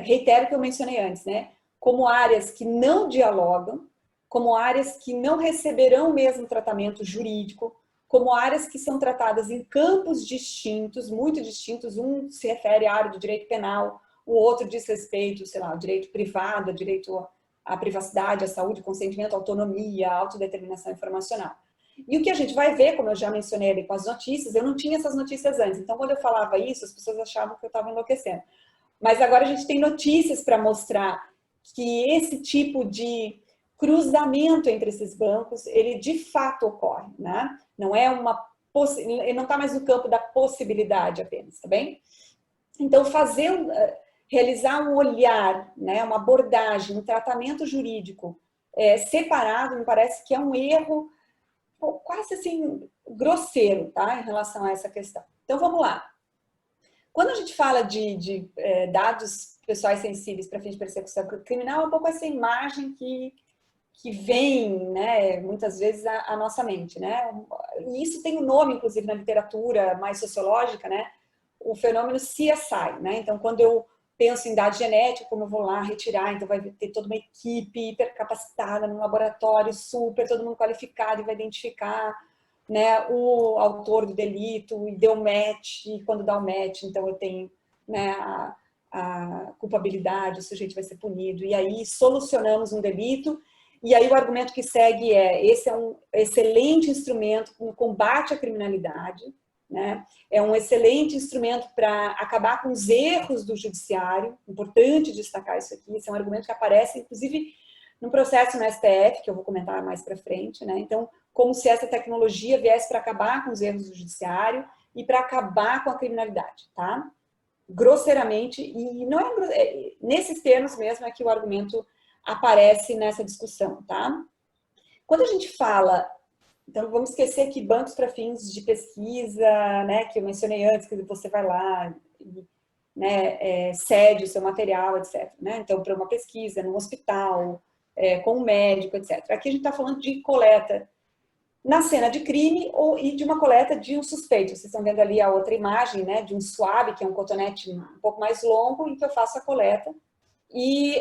reitero o que eu mencionei antes, né? Como áreas que não dialogam, como áreas que não receberão o mesmo tratamento jurídico, como áreas que são tratadas em campos distintos, muito distintos, um se refere à área do direito penal, o outro diz respeito, sei lá, ao direito privado, ao direito à privacidade, à saúde, consentimento, à autonomia, à autodeterminação informacional. E o que a gente vai ver, como eu já mencionei ali com as notícias, eu não tinha essas notícias antes, então quando eu falava isso, as pessoas achavam que eu estava enlouquecendo. Mas agora a gente tem notícias para mostrar que esse tipo de cruzamento entre esses bancos, ele de fato ocorre, né? Não é ele não está mais no campo da possibilidade apenas, tá bem? Então, realizar um olhar, né, uma abordagem, um tratamento jurídico separado, me parece que é um erro quase assim grosseiro, tá, em relação a essa questão. Então, vamos lá. Quando a gente fala de dados pessoais sensíveis para fins de persecução criminal, é um pouco essa imagem que vem, né, muitas vezes à nossa mente, né? E isso tem um nome, inclusive, na literatura mais sociológica, né? O fenômeno CSI, né? Então, quando eu penso em dado genético, como eu vou lá retirar, então vai ter toda uma equipe hipercapacitada num laboratório super, todo mundo qualificado e vai identificar, né, o autor do delito e deu match, e quando dá o match, então eu tenho, né, a culpabilidade, o sujeito vai ser punido, e aí solucionamos um delito. E aí o argumento que segue esse é um excelente instrumento no combate à criminalidade, né? É um excelente instrumento para acabar com os erros do judiciário, importante destacar isso aqui, esse é um argumento que aparece, inclusive, no processo no STF, que eu vou comentar mais para frente, né? Então, como se essa tecnologia viesse para acabar com os erros do judiciário e para acabar com a criminalidade, tá? Grosseiramente, e não nesses termos mesmo é que o argumento aparece nessa discussão, tá? Quando a gente fala, então vamos esquecer que bancos para fins de pesquisa, né, que eu mencionei antes, que você vai lá, né, cede o seu material, etc. Né? Então, para uma pesquisa, num hospital, com um médico, etc. Aqui a gente está falando de coleta na cena de crime e de uma coleta de um suspeito. Vocês estão vendo ali a outra imagem, né, de um swab, que é um cotonete um pouco mais longo, em que eu faço a coleta. E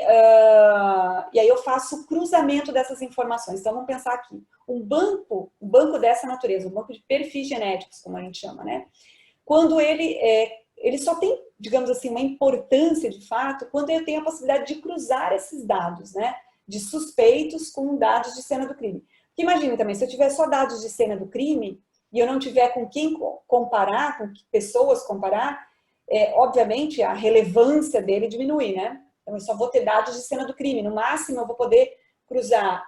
aí eu faço o cruzamento dessas informações. Então, vamos pensar aqui. Um banco dessa natureza, um banco de perfis genéticos, como a gente chama, né? Quando ele só tem, digamos assim, uma importância de fato, quando eu tenho a possibilidade de cruzar esses dados, né? De suspeitos com dados de cena do crime. Porque imagina também, se eu tiver só dados de cena do crime e eu não tiver com quem comparar, com que pessoas comparar, obviamente a relevância dele diminui, né? Então, eu só vou ter dados de cena do crime. No máximo, eu vou poder cruzar,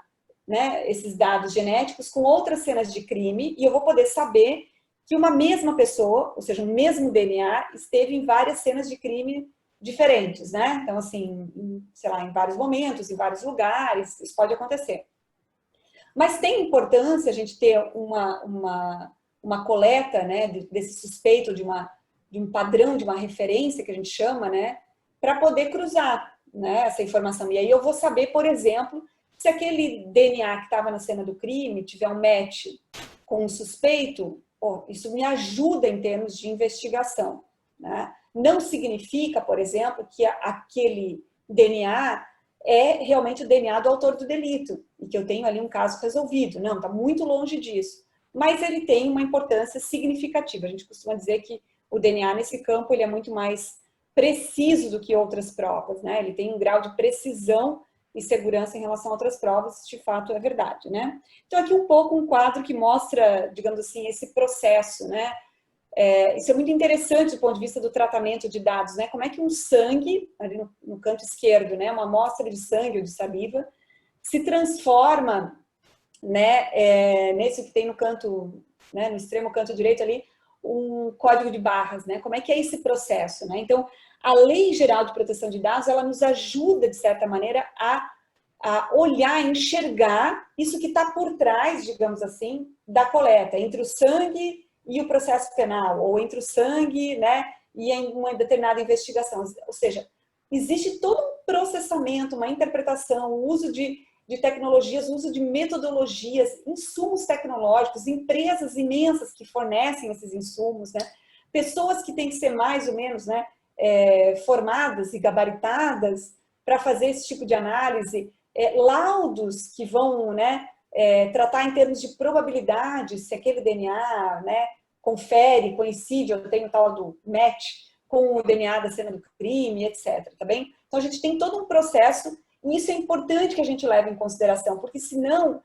né, esses dados genéticos com outras cenas de crime e eu vou poder saber que uma mesma pessoa, ou seja, o mesmo DNA, esteve em várias cenas de crime diferentes, né? Então, assim, sei lá, em vários momentos, em vários lugares, isso pode acontecer. Mas tem importância a gente ter uma coleta, né, desse suspeito, de um padrão, de uma referência, que a gente chama, né, para poder cruzar, né, essa informação. E aí eu vou saber, por exemplo, se aquele DNA que estava na cena do crime tiver um match com um suspeito, isso me ajuda em termos de investigação, né? Não significa, por exemplo, que aquele DNA é realmente o DNA do autor do delito e que eu tenho ali um caso resolvido. Não, está muito longe disso. Mas ele tem uma importância significativa. A gente costuma dizer que o DNA nesse campo ele é muito mais preciso do que outras provas, né? Ele tem um grau de precisão e segurança em relação a outras provas, isso de fato é verdade, né? Então aqui um pouco um quadro que mostra, digamos assim, esse processo, né? Isso é muito interessante do ponto de vista do tratamento de dados, né? Como é que um sangue, ali no canto esquerdo, né? Uma amostra de sangue ou de saliva, se transforma, né? Nesse que tem no canto né, no extremo canto direito ali, um código de barras, né? Como é que é esse processo, né? Então, a Lei Geral de Proteção de Dados, ela nos ajuda, de certa maneira, a olhar, enxergar isso que está por trás, digamos assim, da coleta, entre o sangue e o processo penal, ou entre o sangue, né, e em uma determinada investigação. Ou seja, existe todo um processamento, uma interpretação, o uso de tecnologias, o uso de metodologias, insumos tecnológicos, empresas imensas que fornecem esses insumos, né? Pessoas que têm que ser mais ou menos, né, formadas e gabaritadas para fazer esse tipo de análise, laudos que vão, né, tratar em termos de probabilidade, se aquele DNA, né, confere, coincide, eu tenho o tal do match com o DNA da cena do crime, etc. Tá bem? Então a gente tem todo um processo. E isso é importante que a gente leve em consideração, porque senão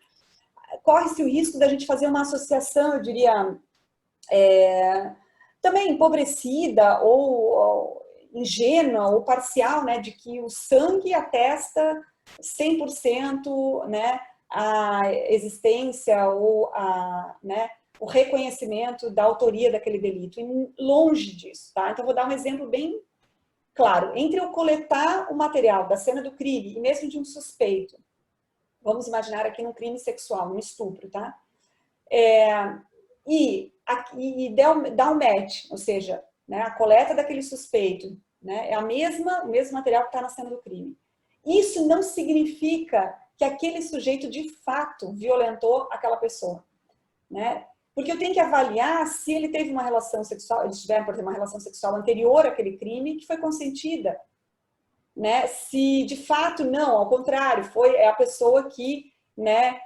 corre-se o risco da gente fazer uma associação, eu diria, também empobrecida ou ingênua ou parcial, né, de que o sangue atesta 100%, né, a existência ou né, o reconhecimento da autoria daquele delito. E longe disso, tá? Então, vou dar um exemplo bem claro, entre eu coletar o material da cena do crime e mesmo de um suspeito, vamos imaginar aqui num crime sexual, um estupro, tá? E dar um match, ou seja, né, a coleta daquele suspeito, né, é o mesmo material que está na cena do crime. Isso não significa que aquele sujeito de fato violentou aquela pessoa, né? Porque eu tenho que avaliar se ele teve uma relação sexual, eles tiveram, por exemplo, uma relação sexual anterior àquele crime que foi consentida, né? Se de fato não, ao contrário, é a pessoa que, né,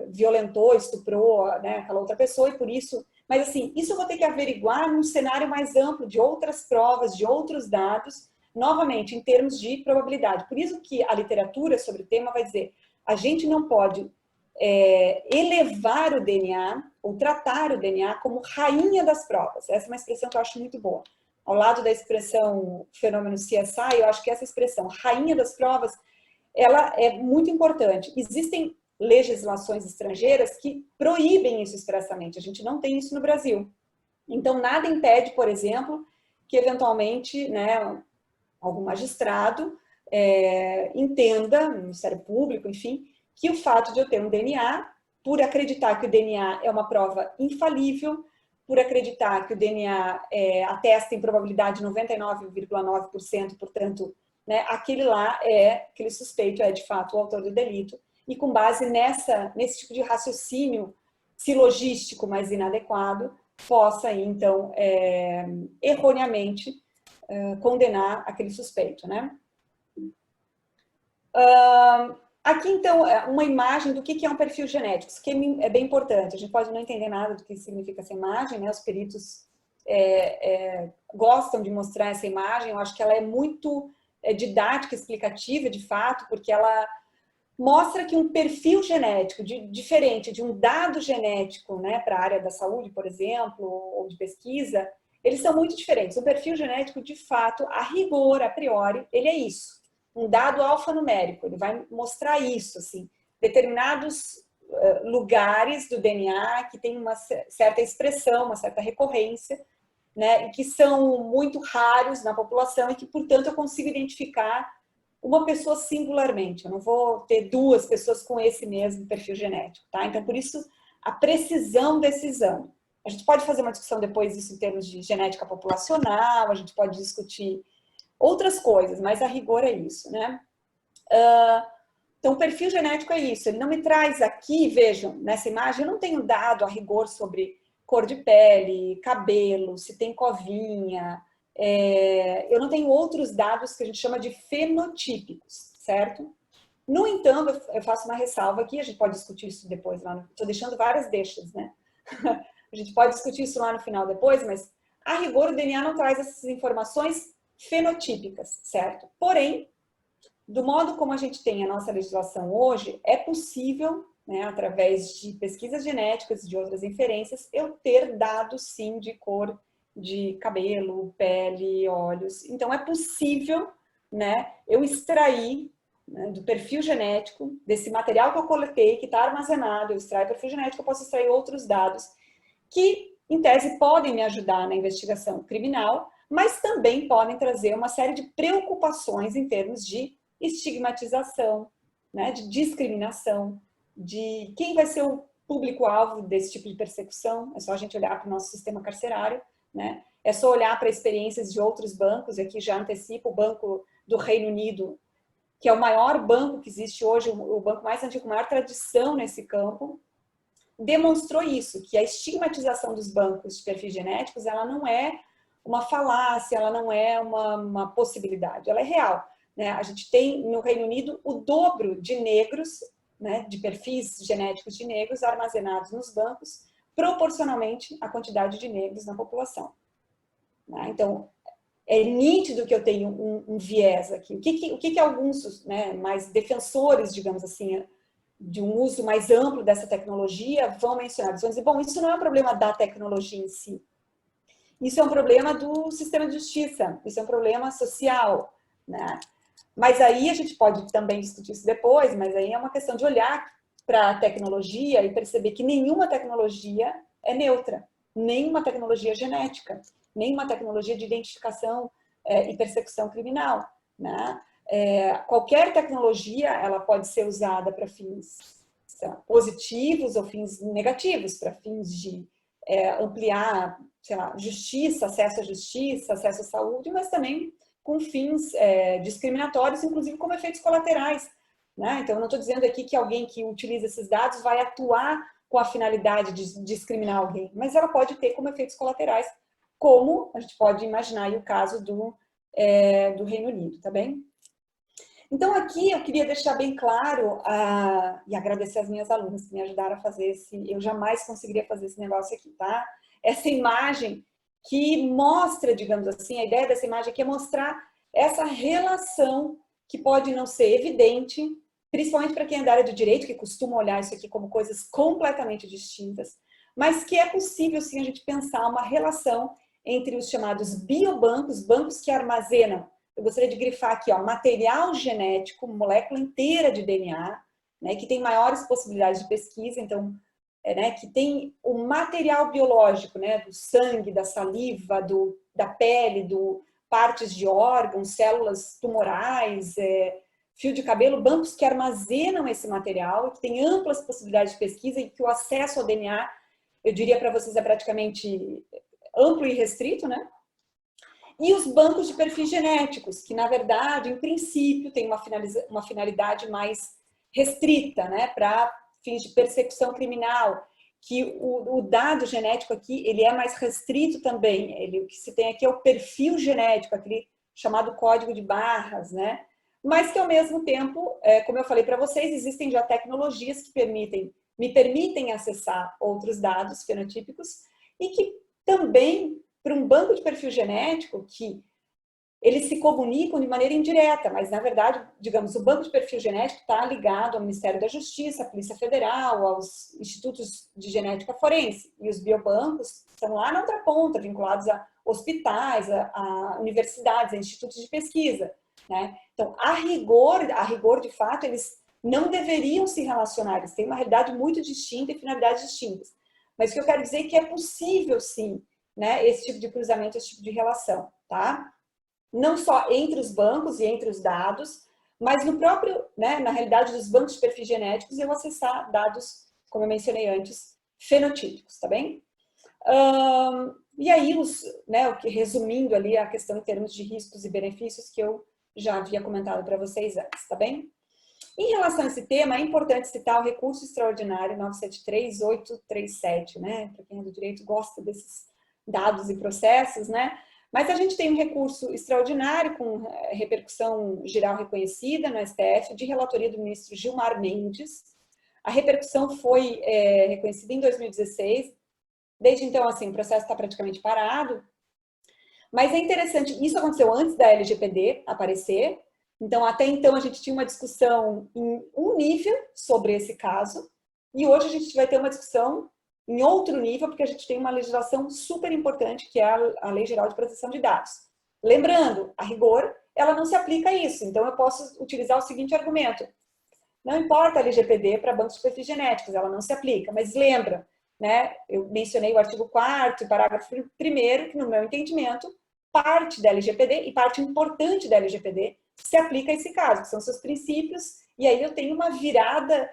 violentou, estuprou, né, aquela outra pessoa e por isso... Mas assim, isso eu vou ter que averiguar num cenário mais amplo de outras provas, de outros dados, novamente, em termos de probabilidade. Por isso que a literatura sobre o tema vai dizer, a gente não pode elevar o DNA ou tratar o DNA como rainha das provas. Essa é uma expressão que eu acho muito boa. Ao lado da expressão fenômeno CSI, eu acho que essa expressão rainha das provas, ela é muito importante. Existem legislações estrangeiras que proíbem isso expressamente. A gente não tem isso no Brasil. Então, nada impede, por exemplo, que eventualmente, né, algum magistrado entenda, Ministério Público, enfim, que o fato de eu ter um DNA, por acreditar que o DNA é uma prova infalível, por acreditar que o DNA atesta em probabilidade 99,9%, portanto, né, aquele suspeito é de fato o autor do delito, e com base nesse tipo de raciocínio silogístico mais inadequado, possa, então, erroneamente condenar aquele suspeito, né? Aqui, então, uma imagem do que é um perfil genético, isso que é bem importante. A gente pode não entender nada do que significa essa imagem, né? Os peritos gostam de mostrar essa imagem, eu acho que ela é muito didática, explicativa, de fato, porque ela mostra que um perfil genético diferente de um dado genético, né, para a área da saúde, por exemplo, ou de pesquisa, eles são muito diferentes. O perfil genético, de fato, a rigor, a priori, ele é isso. Um dado alfanumérico, ele vai mostrar isso, assim, determinados lugares do DNA que tem uma certa expressão, uma certa recorrência, né, e que são muito raros na população e que, portanto, eu consigo identificar uma pessoa singularmente. Eu não vou ter duas pessoas com esse mesmo perfil genético, tá? Então, por isso, a precisão desse exame. A gente pode fazer uma discussão depois disso em termos de genética populacional, a gente pode discutir outras coisas, mas a rigor é isso, né? Então, o perfil genético é isso. Ele não me traz aqui, vejam, nessa imagem, eu não tenho dado a rigor sobre cor de pele, cabelo, se tem covinha. Eu não tenho outros dados que a gente chama de fenotípicos, certo? No entanto, eu faço uma ressalva aqui, a gente pode discutir isso depois lá. Estou deixando várias deixas, né? A gente pode discutir isso lá no final depois, mas a rigor o DNA não traz essas informações fenotípicas, certo? Porém, do modo como a gente tem a nossa legislação hoje, é possível, né, através de pesquisas genéticas e de outras inferências, eu ter dados, sim, de cor de cabelo, pele, olhos. Então, é possível, né, eu extrair, né, do perfil genético, desse material que eu coletei, que está armazenado, eu extraio o perfil genético, eu posso extrair outros dados que, em tese, podem me ajudar na investigação criminal, mas também podem trazer uma série de preocupações em termos de estigmatização, né, de discriminação, de quem vai ser o público-alvo desse tipo de persecução. É só a gente olhar para o nosso sistema carcerário, né? É só olhar para experiências de outros bancos, e aqui já antecipo o Banco do Reino Unido, que é o maior banco que existe hoje, o banco mais antigo, com maior tradição nesse campo, demonstrou isso, que a estigmatização dos bancos de perfis genéticos, ela não é uma falácia, ela não é uma possibilidade, ela é real, né? A gente tem no Reino Unido o dobro de negros, né, de perfis genéticos de negros armazenados nos bancos, proporcionalmente à quantidade de negros na população. Né? Então, é nítido que eu tenho um viés aqui. O que alguns, né, mais defensores, digamos assim, de um uso mais amplo dessa tecnologia vão mencionar? Eles vão dizer, bom, isso não é um problema da tecnologia em si. Isso é um problema do sistema de justiça, isso é um problema social, né? Mas aí a gente pode também discutir isso depois, mas aí é uma questão de olhar para a tecnologia e perceber que nenhuma tecnologia é neutra, nenhuma tecnologia genética, nenhuma tecnologia de identificação e persecução criminal, né? Qualquer tecnologia, ela pode ser usada para fins positivos ou fins negativos, para fins de ampliar, sei lá, justiça, acesso à saúde, mas também com fins discriminatórios, inclusive como efeitos colaterais, né? Então, eu não estou dizendo aqui que alguém que utiliza esses dados vai atuar com a finalidade de discriminar alguém, mas ela pode ter como efeitos colaterais, como a gente pode imaginar aí o caso do Reino Unido, tá bem? Então, aqui eu queria deixar bem claro e agradecer as minhas alunas que me ajudaram a fazer eu jamais conseguiria fazer esse negócio aqui, tá? Essa imagem que mostra, digamos assim, a ideia dessa imagem aqui é mostrar essa relação que pode não ser evidente, principalmente para quem é da área do direito, que costuma olhar isso aqui como coisas completamente distintas, mas que é possível, sim, a gente pensar uma relação entre os chamados biobancos, bancos que armazenam, eu gostaria de grifar aqui, ó, material genético, molécula inteira de DNA, né, que tem maiores possibilidades de pesquisa, então, né, que tem o material biológico, né, do sangue, da saliva, da pele, partes de órgãos, células tumorais, fio de cabelo, bancos que armazenam esse material e que tem amplas possibilidades de pesquisa e que o acesso ao DNA, eu diria para vocês, é praticamente amplo e restrito, né? E os bancos de perfis genéticos, que na verdade, em princípio, tem uma finalidade mais restrita, né, para fins de persecução criminal, que o dado genético aqui, ele é mais restrito também, o que se tem aqui é o perfil genético, aquele chamado código de barras, né, mas que ao mesmo tempo, como eu falei para vocês, existem já tecnologias que me permitem acessar outros dados fenotípicos e que também, para um banco de perfil genético, que eles se comunicam de maneira indireta, mas na verdade, digamos, o banco de perfil genético está ligado ao Ministério da Justiça, à Polícia Federal, aos institutos de genética forense, e os biobancos estão lá na outra ponta, vinculados a hospitais, a universidades, a institutos de pesquisa, né? Então, a rigor, de fato, eles não deveriam se relacionar, eles têm uma realidade muito distinta e finalidades distintas. Mas o que eu quero dizer é que é possível, sim, né, esse tipo de cruzamento, esse tipo de relação, tá? Não só entre os bancos e entre os dados, mas no próprio, né, na realidade dos bancos de perfis genéticos, eu acessar dados, como eu mencionei antes, fenotípicos, tá bem? E aí, né, resumindo ali a questão em termos de riscos e benefícios que eu já havia comentado para vocês antes, tá bem? Em relação a esse tema, é importante citar o recurso extraordinário 973-837, né? Para quem é do direito gosta desses dados e processos, né? Mas a gente tem um recurso extraordinário com repercussão geral reconhecida no STF, de relatoria do ministro Gilmar Mendes. A repercussão foi reconhecida em 2016. Desde então, assim, o processo está praticamente parado. Mas é interessante, isso aconteceu antes da LGPD aparecer. Então, até então, a gente tinha uma discussão em um nível sobre esse caso. E hoje a gente vai ter uma discussão em outro nível, porque a gente tem uma legislação super importante, que é a Lei Geral de Proteção de Dados. Lembrando, a rigor, ela não se aplica a isso. Então, eu posso utilizar o seguinte argumento. Não importa a LGPD para bancos de perfis genéticos, ela não se aplica. Mas lembra né? Eu mencionei o artigo 4º, parágrafo 1º, que no meu entendimento, parte da LGPD, e parte importante da LGPD, se aplica a esse caso, que são seus princípios, e aí eu tenho uma virada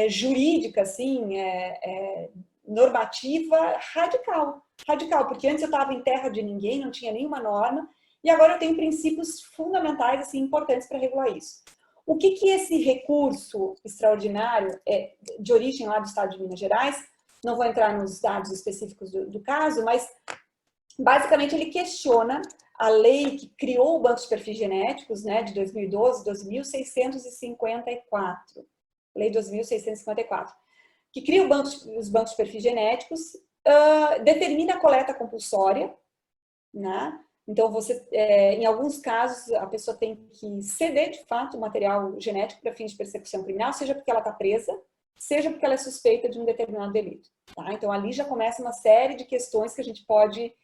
jurídica, assim, normativa radical, porque antes eu estava em terra de ninguém, não tinha nenhuma norma, e agora eu tenho princípios fundamentais, assim, importantes para regular isso. O que esse recurso extraordinário de origem lá do Estado de Minas Gerais, não vou entrar nos dados específicos do caso, mas basicamente ele questiona a lei que criou o Banco de Perfis Genéticos, né, de 2012, 2654, lei 2654, que cria os bancos de perfis genéticos, determina a coleta compulsória, né? Então, em alguns casos, a pessoa tem que ceder, de fato, o material genético para fins de persecução criminal, seja porque ela está presa, seja porque ela é suspeita de um determinado delito. Tá? Então, ali já começa uma série de questões que a gente pode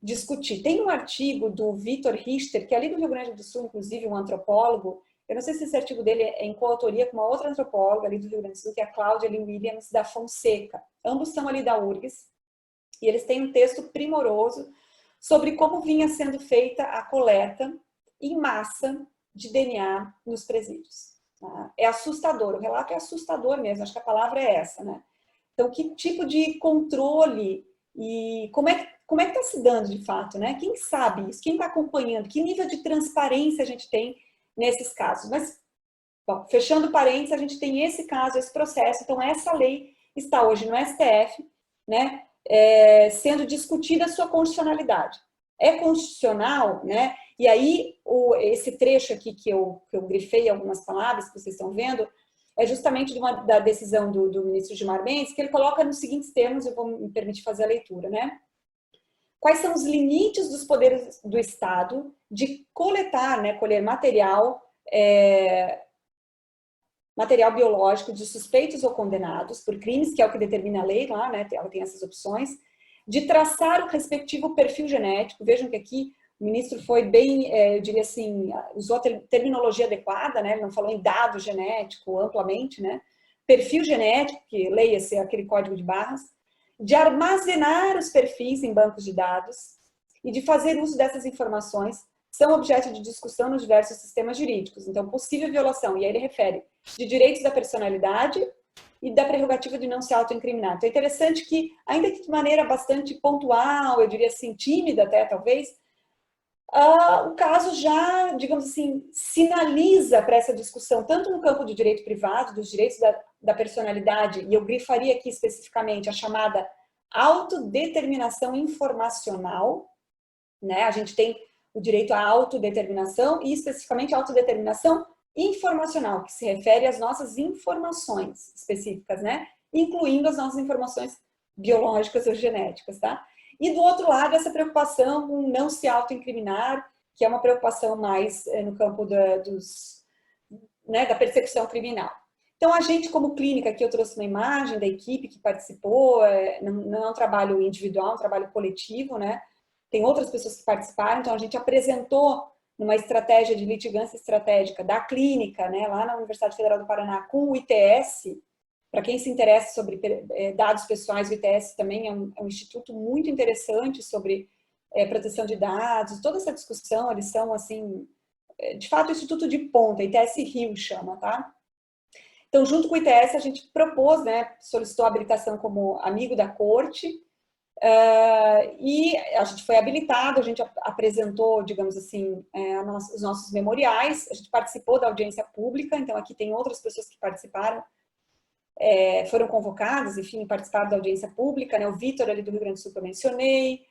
discutir. Tem um artigo do Vitor Richter, que é ali do Rio Grande do Sul, inclusive, um antropólogo. Eu não sei se esse artigo dele é em coautoria com uma outra antropóloga ali do Rio Grande do Sul, que é a Cláudia Lee Williams, da Fonseca. Ambos são ali da URGS. E eles têm um texto primoroso sobre como vinha sendo feita a coleta em massa de DNA nos presídios. Tá? É assustador, o relato é assustador mesmo, acho que a palavra é essa, né? Então, que tipo de controle e como é que está se dando de fato, né? Quem sabe isso? Quem está acompanhando? Que nível de transparência a gente tem nesses casos? Mas, bom, fechando parênteses, a gente tem esse caso, esse processo, então essa lei está hoje no STF, né? Sendo discutida a sua constitucionalidade. É constitucional, né? E aí, esse trecho aqui que eu grifei algumas palavras que vocês estão vendo, é justamente da decisão do ministro Gilmar Mendes, que ele coloca nos seguintes termos, eu vou me permitir fazer a leitura, né? Quais são os limites dos poderes do Estado de coletar, né, colher material biológico de suspeitos ou condenados por crimes, que é o que determina a lei lá, né, ela tem essas opções, de traçar o respectivo perfil genético. Vejam que aqui o ministro foi bem, eu diria assim, usou a terminologia adequada, né, ele não falou em dado genético amplamente, né, perfil genético, que leia-se aquele código de barras, de armazenar os perfis em bancos de dados e de fazer uso dessas informações são objeto de discussão nos diversos sistemas jurídicos. Então, possível violação, e aí ele refere, de direitos da personalidade e da prerrogativa de não se autoincriminar. Então, é interessante que, ainda que de maneira bastante pontual, eu diria assim, tímida até, talvez, o caso já, digamos assim, sinaliza para essa discussão, tanto no campo do direito privado, dos direitos da personalidade, e eu grifaria aqui especificamente a chamada autodeterminação informacional, né? A gente tem o direito à autodeterminação e especificamente a autodeterminação informacional, que se refere às nossas informações específicas, né? Incluindo as nossas informações biológicas ou genéticas, tá? E do outro lado, essa preocupação com não se autoincriminar, que é uma preocupação mais no campo da persecução criminal. Então, a gente, como clínica, aqui eu trouxe uma imagem da equipe que participou, não é um trabalho individual, é um trabalho coletivo, né? Tem outras pessoas que participaram, então a gente apresentou numa estratégia de litigância estratégica da clínica, né, lá na Universidade Federal do Paraná, com o ITS. Para quem se interessa sobre dados pessoais, o ITS também é um instituto muito interessante sobre proteção de dados, toda essa discussão, eles são, assim, de fato, o instituto de ponta, ITS Rio chama, tá? Então, junto com o ITS, a gente propôs, né, solicitou a habilitação como amigo da corte, e a gente foi habilitado, a gente apresentou, digamos assim, os nossos memoriais, a gente participou da audiência pública, então aqui tem outras pessoas que participaram, foram convocadas, enfim, participaram da audiência pública, né? O Vitor ali do Rio Grande do Sul que eu mencionei,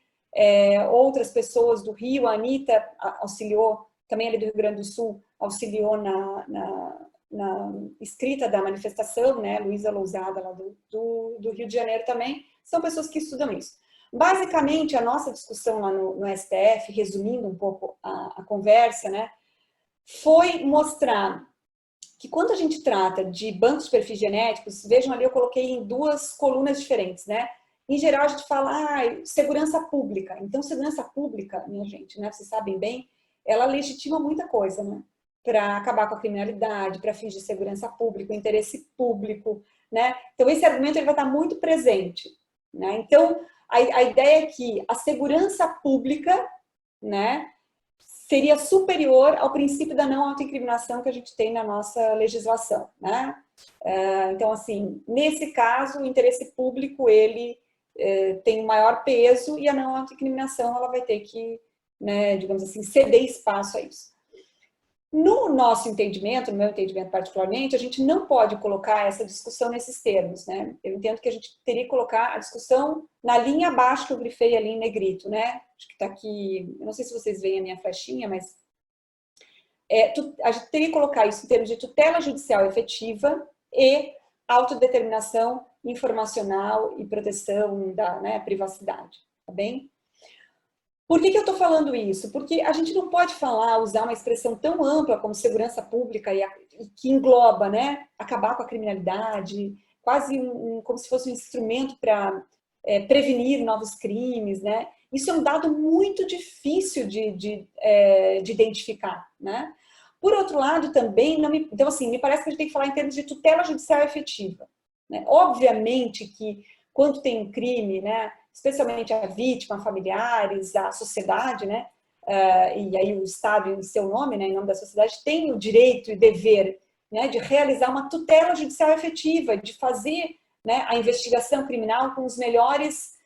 outras pessoas do Rio, a Anitta auxiliou, também ali do Rio Grande do Sul, auxiliou na escrita da manifestação, né? Luísa Lousada lá do Rio de Janeiro também, são pessoas que estudam isso. Basicamente, a nossa discussão lá no STF, resumindo um pouco a conversa, né, foi mostrar que quando a gente trata de bancos de perfis genéticos, vejam ali, eu coloquei em duas colunas diferentes, né? Em geral, a gente fala, segurança pública. Então, segurança pública, minha gente, né, vocês sabem bem, ela legitima muita coisa, né? Para acabar com a criminalidade, para fins de segurança pública, interesse público, né? Então, esse argumento ele vai estar muito presente. né? Então, a ideia é que a segurança pública, né, seria superior ao princípio da não autoincriminação que a gente tem na nossa legislação, né? Então, assim, nesse caso, o interesse público, ele tem maior peso e a não autoincriminação, ela vai ter que, né, digamos assim, ceder espaço a isso. No nosso entendimento, no meu entendimento particularmente, a gente não pode colocar essa discussão nesses termos, né? Eu entendo que a gente teria que colocar a discussão na linha abaixo que eu grifei ali em negrito, né? Acho que está aqui, eu não sei se vocês veem a minha flechinha, mas a gente teria que colocar isso em termos de tutela judicial efetiva e autodeterminação informacional e proteção da, né, privacidade, tá bem? Por que eu estou falando isso? Porque a gente não pode usar uma expressão tão ampla como segurança pública e que engloba, né, acabar com a criminalidade, quase como se fosse um instrumento para prevenir novos crimes, né? Isso é um dado muito difícil de identificar, né? Por outro lado, também, então assim, me parece que a gente tem que falar em termos de tutela judicial efetiva, né? Obviamente que quando tem um crime, né, especialmente a vítima, familiares, a sociedade, né, e aí o Estado em seu nome, né, em nome da sociedade, tem o direito e dever, né, de realizar uma tutela judicial efetiva, de fazer, né, a investigação criminal com os melhores,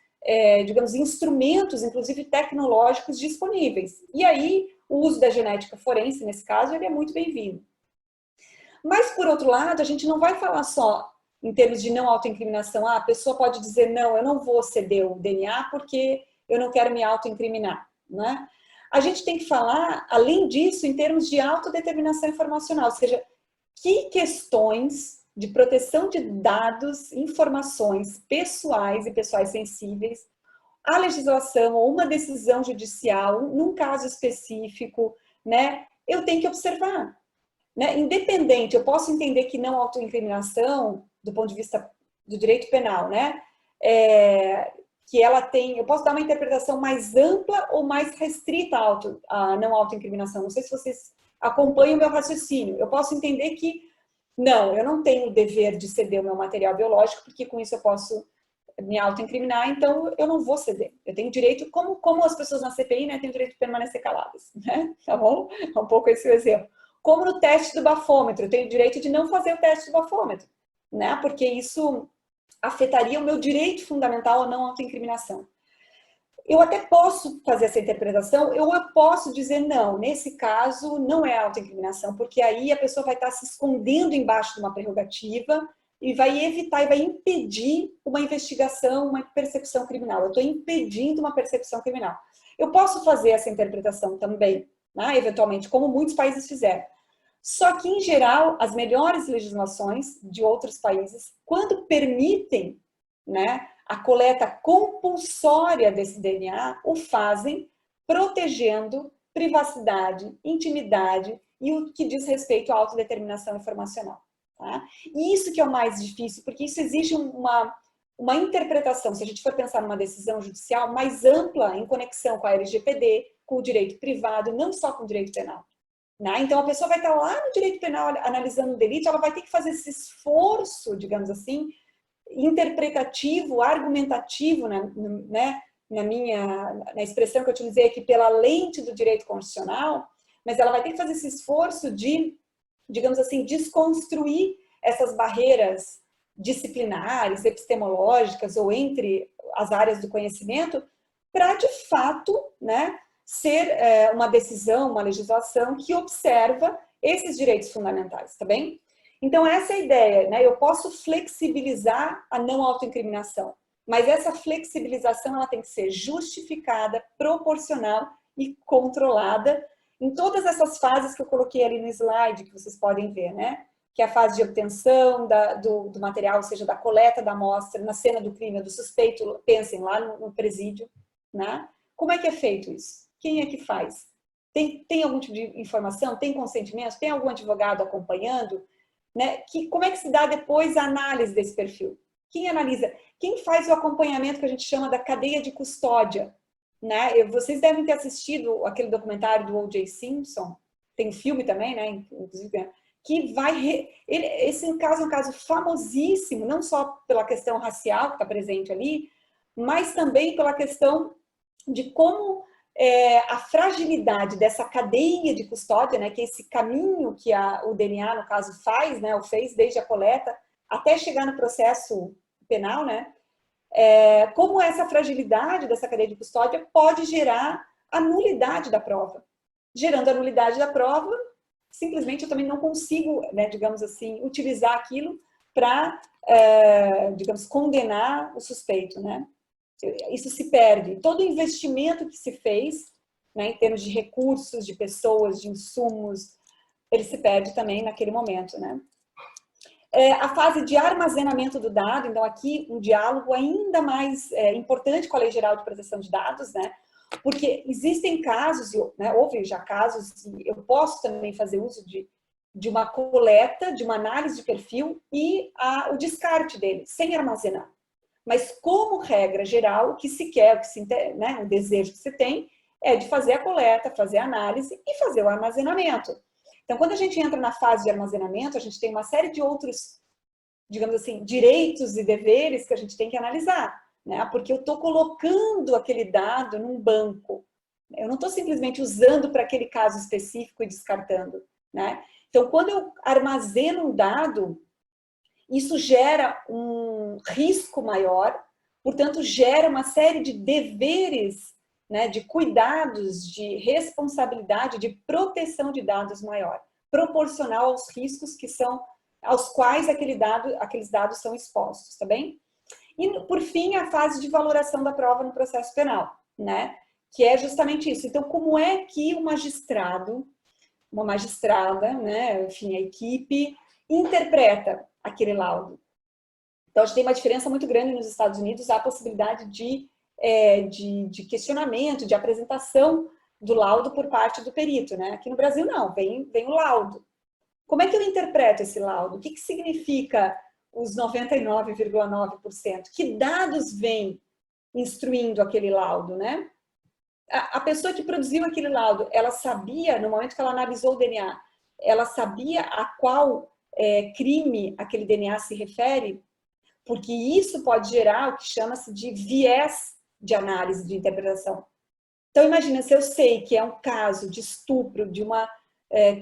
digamos, instrumentos, inclusive tecnológicos, disponíveis. E aí, o uso da genética forense, nesse caso, ele é muito bem-vindo. Mas, por outro lado, a gente não vai falar só em termos de não autoincriminação. A pessoa pode dizer, não, eu não vou ceder o DNA porque eu não quero me autoincriminar, né? A gente tem que falar, além disso, em termos de autodeterminação informacional, ou seja, que questões de proteção de dados, informações pessoais e pessoais sensíveis, a legislação ou uma decisão judicial, num caso específico, né, eu tenho que observar. Né? Independente, eu posso entender que não autoincriminação, do ponto de vista do direito penal, né? Que ela tem, eu posso dar uma interpretação mais ampla ou mais restrita à não autoincriminação. Não sei se vocês acompanham o meu raciocínio. Eu posso entender que, não, eu não tenho o dever de ceder o meu material biológico, porque com isso eu posso me autoincriminar, então eu não vou ceder. Eu tenho direito, como as pessoas na CPI, né, têm o direito de permanecer caladas, né? Tá bom? É um pouco esse o exemplo. Como no teste do bafômetro, eu tenho o direito de não fazer o teste do bafômetro, né? Porque isso afetaria o meu direito fundamental à não autoincriminação. Eu até posso fazer essa interpretação, ou eu posso dizer não, nesse caso não é autoincriminação, porque aí a pessoa vai estar se escondendo embaixo de uma prerrogativa e vai evitar e vai impedir uma investigação, uma persecução criminal. Eu estou impedindo uma persecução criminal. Eu posso fazer essa interpretação também, né? Eventualmente, como muitos países fizeram. Só que, em geral, as melhores legislações de outros países, quando permitem, né, a coleta compulsória desse DNA, o fazem protegendo privacidade, intimidade e o que diz respeito à autodeterminação informacional. Tá? E isso que é o mais difícil, porque isso exige uma interpretação, se a gente for pensar numa decisão judicial, mais ampla em conexão com a LGPD, com o direito privado, não só com o direito penal. Né? Então, a pessoa vai estar lá no direito penal analisando o delito, ela vai ter que fazer esse esforço, digamos assim, interpretativo, argumentativo, né, na expressão que eu utilizei aqui, pela lente do direito constitucional, mas ela vai ter que fazer esse esforço de, digamos assim, desconstruir essas barreiras disciplinares, epistemológicas ou entre as áreas do conhecimento, para, de fato, né, ser uma decisão, uma legislação que observa esses direitos fundamentais, tá bem? Então, essa é a ideia, né? Eu posso flexibilizar a não autoincriminação, mas essa flexibilização ela tem que ser justificada, proporcional e controlada em todas essas fases que eu coloquei ali no slide, que vocês podem ver, né? Que é a fase de obtenção do material, ou seja, da coleta da amostra, na cena do crime, do suspeito, pensem lá no presídio, né? Como é que é feito isso? Quem é que faz? Tem algum tipo de informação? Tem consentimento? Tem algum advogado acompanhando? Né? Como é que se dá depois a análise desse perfil? Quem analisa? Quem faz o acompanhamento que a gente chama da cadeia de custódia? Né? Vocês devem ter assistido aquele documentário do O.J. Simpson, tem um filme também, né? Inclusive, que vai... Esse caso é um caso famosíssimo, não só pela questão racial que está presente ali, mas também pela questão de como a fragilidade dessa cadeia de custódia, né, que é esse caminho que o DNA, no caso, faz, né, ou fez desde a coleta até chegar no processo penal, né, como essa fragilidade dessa cadeia de custódia pode gerar a nulidade da prova. Gerando a nulidade da prova, simplesmente eu também não consigo, né, digamos assim, utilizar aquilo para, digamos, condenar o suspeito, né? Isso se perde. Todo o investimento que se fez, né, em termos de recursos, de pessoas, de insumos, ele se perde também naquele momento, né? A fase de armazenamento do dado, então aqui um diálogo ainda mais importante com a Lei Geral de Proteção de Dados, né? Porque existem casos, né, houve já casos, e eu posso também fazer uso de uma coleta, de uma análise de perfil e o descarte dele, sem armazenar. Mas como regra geral, o que se quer, né, o desejo que se tem é de fazer a coleta, fazer a análise e fazer o armazenamento. Então, quando a gente entra na fase de armazenamento, a gente tem uma série de outros, digamos assim, direitos e deveres que a gente tem que analisar, né? Porque eu estou colocando aquele dado num banco. Eu não estou simplesmente usando para aquele caso específico e descartando, né? Então, quando eu armazeno um dado, isso gera um risco maior, portanto, gera uma série de deveres, né, de cuidados, de responsabilidade, de proteção de dados maior, proporcional aos riscos aos quais aqueles dados são expostos, tá bem? E, por fim, a fase de valoração da prova no processo penal, né? Que é justamente isso. Então, como é que o magistrado, uma magistrada, né, enfim, a equipe, interpreta aquele laudo? Então, a gente tem uma diferença muito grande nos Estados Unidos, há a possibilidade de questionamento, de apresentação do laudo por parte do perito, né? Aqui no Brasil, não, vem o laudo. Como é que eu interpreto esse laudo? O que significa os 99,9%? Que dados vêm instruindo aquele laudo, né? A pessoa que produziu aquele laudo, ela sabia, no momento que ela analisou o DNA, ela sabia a qual crime aquele DNA se refere? Porque isso pode gerar o que chama-se de viés de análise, de interpretação. Então, imagina, se eu sei que é um caso de estupro de uma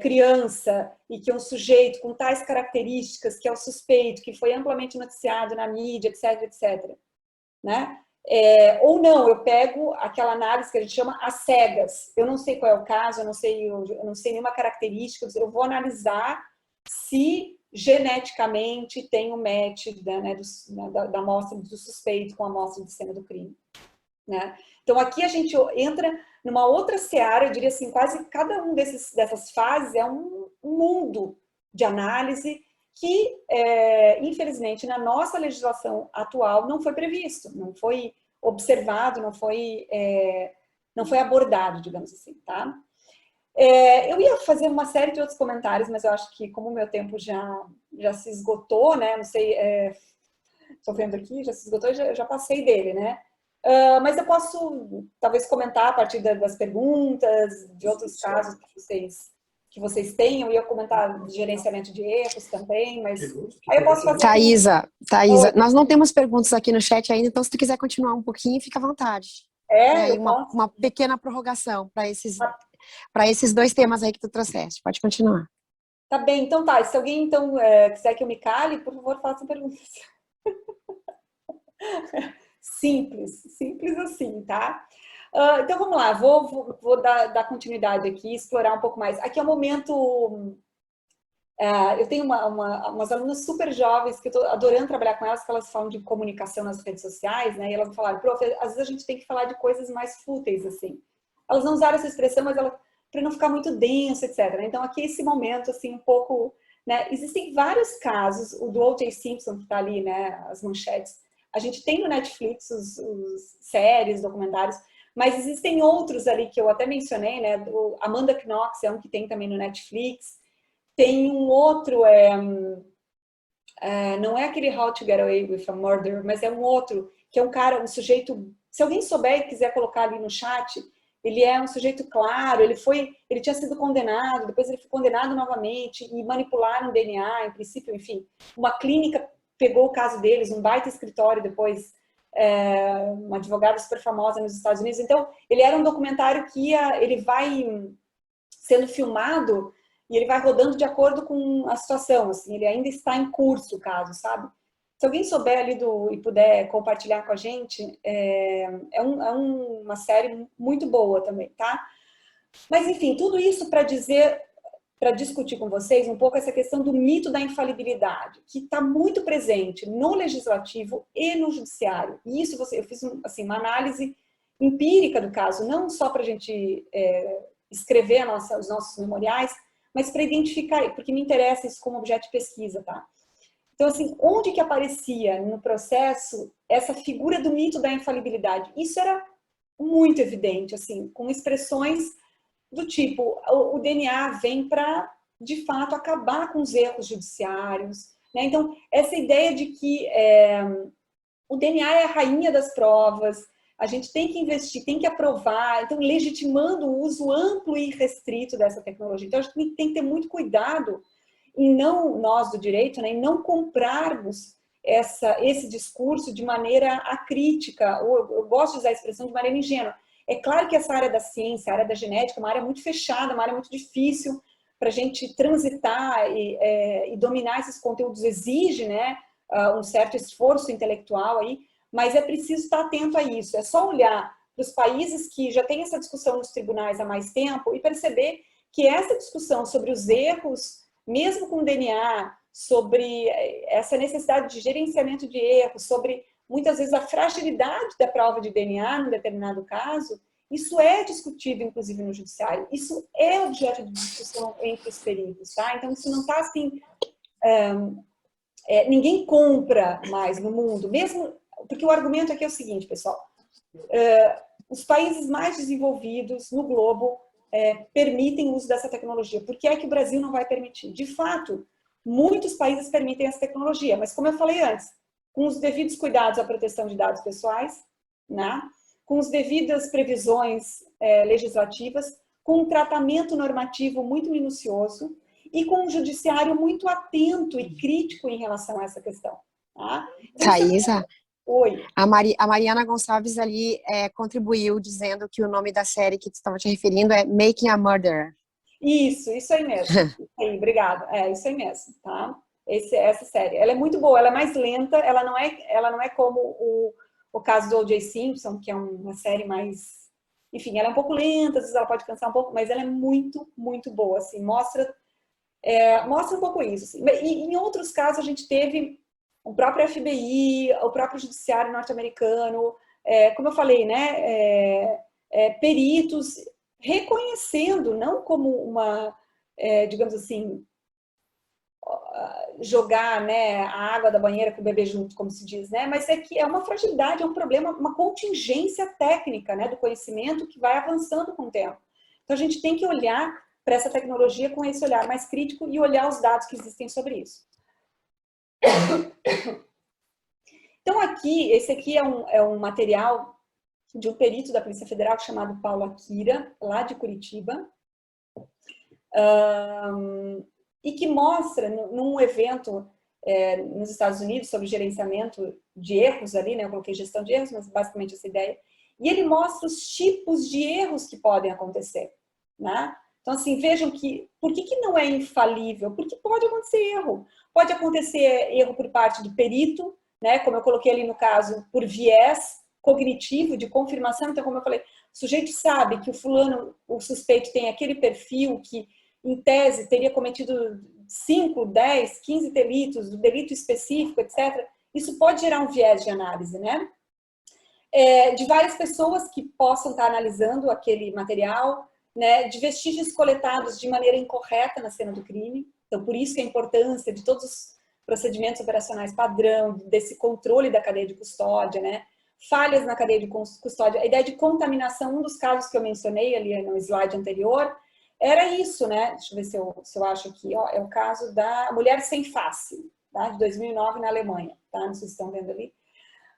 criança e que é um sujeito com tais características, que é o suspeito, que foi amplamente noticiado na mídia, etc, etc. Né? Ou não, eu pego aquela análise que a gente chama às cegas. Eu não sei qual é o caso, eu não sei nenhuma característica, eu vou analisar se geneticamente tem um match, né, da amostra do suspeito com a amostra de cena do crime. Né? Então, aqui a gente entra numa outra seara, eu diria assim, quase cada um dessas fases é um mundo de análise que, infelizmente, na nossa legislação atual não foi previsto, não foi observado, não foi abordado, digamos assim, tá? Eu ia fazer uma série de outros comentários, mas eu acho que como o meu tempo já se esgotou, né? Não sei, estou vendo aqui, já se esgotou, já passei dele, né? Mas eu posso, talvez, comentar a partir das perguntas, de outros casos que vocês tenham. Eu ia comentar de gerenciamento de erros também, mas aí eu posso fazer... Taísa, nós não temos perguntas aqui no chat ainda, então se tu quiser continuar um pouquinho, fica à vontade. Uma pequena prorrogação para esses dois temas aí que tu trouxeste. Pode continuar. Tá bem, então tá. Se alguém, então, quiser que eu me cale, por favor, façam perguntas. Simples assim, tá? Então, vamos lá. Vou dar continuidade aqui, explorar um pouco mais. Aqui é o momento... eu tenho umas alunas super jovens que eu estou adorando trabalhar com elas, que elas falam de comunicação nas redes sociais, né? E elas me falaram, prof, às vezes a gente tem que falar de coisas mais fúteis, assim. Elas não usaram essa expressão, mas para não ficar muito denso, etc. Então, aqui esse momento, assim, um pouco... Né? Existem vários casos, o do O.J. Simpson, que está ali, né, as manchetes. A gente tem no Netflix os séries, documentários, mas existem outros ali que eu até mencionei, né? Do Amanda Knox é um que tem também no Netflix. Tem um outro, não é aquele How to Get Away with a Murder, mas é um outro, que é um cara, um sujeito... Se alguém souber e quiser colocar ali no chat, ele é um sujeito claro, ele tinha sido condenado, depois ele foi condenado novamente e manipularam o DNA, em princípio, enfim. Uma clínica pegou o caso deles, um baita escritório depois uma advogada super famosa nos Estados Unidos. Então, ele era um documentário que ele vai sendo filmado e ele vai rodando de acordo com a situação, assim, ele ainda está em curso o caso, sabe? Se alguém souber ali e puder compartilhar com a gente, uma série muito boa também, tá? Mas, enfim, tudo isso para discutir com vocês um pouco essa questão do mito da infalibilidade, que está muito presente no legislativo e no judiciário. E isso eu fiz assim, uma análise empírica do caso, não só para a gente escrever os nossos memoriais, mas para identificar, porque me interessa isso como objeto de pesquisa, tá? Então, assim, onde que aparecia no processo essa figura do mito da infalibilidade? Isso era muito evidente, assim, com expressões do tipo, o DNA vem para, de fato, acabar com os erros judiciários, né? Então, essa ideia de que o DNA é a rainha das provas, a gente tem que investir, tem que aprovar, então legitimando o uso amplo e restrito dessa tecnologia. Então, a gente tem que ter muito cuidado em não, nós do direito, né, em não comprarmos esse discurso de maneira acrítica, ou eu gosto de usar a expressão de maneira ingênua. É claro que essa área da ciência, a área da genética, é uma área muito fechada, uma área muito difícil para a gente transitar e dominar esses conteúdos, exige, né, um certo esforço intelectual aí, mas é preciso estar atento a isso. É só olhar para os países que já têm essa discussão nos tribunais há mais tempo e perceber que essa discussão sobre os erros, mesmo com DNA, sobre essa necessidade de gerenciamento de erros, sobre muitas vezes a fragilidade da prova de DNA num determinado caso, isso é discutido, inclusive, no judiciário. Isso é objeto de discussão entre os peritos, tá? Então, isso não está assim... ninguém compra mais no mundo, mesmo... Porque o argumento aqui é o seguinte, pessoal. Os países mais desenvolvidos no globo permitem o uso dessa tecnologia. Por que é que o Brasil não vai permitir? De fato, muitos países permitem essa tecnologia, mas como eu falei antes, com os devidos cuidados à proteção de dados pessoais, né? Com as devidas previsões legislativas, com um tratamento normativo muito minucioso e com um judiciário muito atento e crítico em relação a essa questão. Tá? Então, Thaisa, oi. A Mariana Gonçalves ali contribuiu dizendo que o nome da série que tu estava te referindo é Making a Murderer. Isso aí mesmo. Isso aí, obrigada. Isso aí mesmo, tá? Essa série. Ela é muito boa, ela é mais lenta, ela não é como o caso do O.J. Simpson, que é uma série mais... Enfim, ela é um pouco lenta, às vezes ela pode cansar um pouco, mas ela é muito, muito boa, assim, mostra um pouco isso. Assim. E em outros casos a gente teve o próprio FBI, o próprio judiciário norte-americano, como eu falei, né, peritos reconhecendo, não como uma, digamos assim, jogar, né, a água da banheira com o bebê junto, como se diz, né? Mas que é uma fragilidade, é um problema, uma contingência técnica, né, do conhecimento que vai avançando com o tempo. Então a gente tem que olhar para essa tecnologia com esse olhar mais crítico e olhar os dados que existem sobre isso. Então esse aqui é um material de um perito da Polícia Federal chamado Paulo Akira, lá de Curitiba, e que mostra, num evento nos Estados Unidos sobre gerenciamento de erros ali, né? Eu coloquei gestão de erros, mas basicamente essa ideia. E ele mostra os tipos de erros que podem acontecer, né? Então, assim, vejam que, por que não é infalível? Porque pode acontecer erro. Pode acontecer erro por parte do perito, né? Como eu coloquei ali no caso, por viés cognitivo de confirmação. Então, como eu falei, o sujeito sabe que o suspeito tem aquele perfil que, em tese, teria cometido 5, 10, 15 delitos, do delito específico, etc. Isso pode gerar um viés de análise, né? De várias pessoas que possam estar analisando aquele material, né? De vestígios coletados de maneira incorreta na cena do crime. Então, por isso que a importância de todos os procedimentos operacionais padrão, desse controle da cadeia de custódia, né? Falhas na cadeia de custódia, a ideia de contaminação, um dos casos que eu mencionei ali no slide anterior, era isso, né? Deixa eu ver se eu acho aqui, ó, é o caso da Mulher Sem Face, tá? De 2009 na Alemanha, tá? Não sei se estão vendo ali.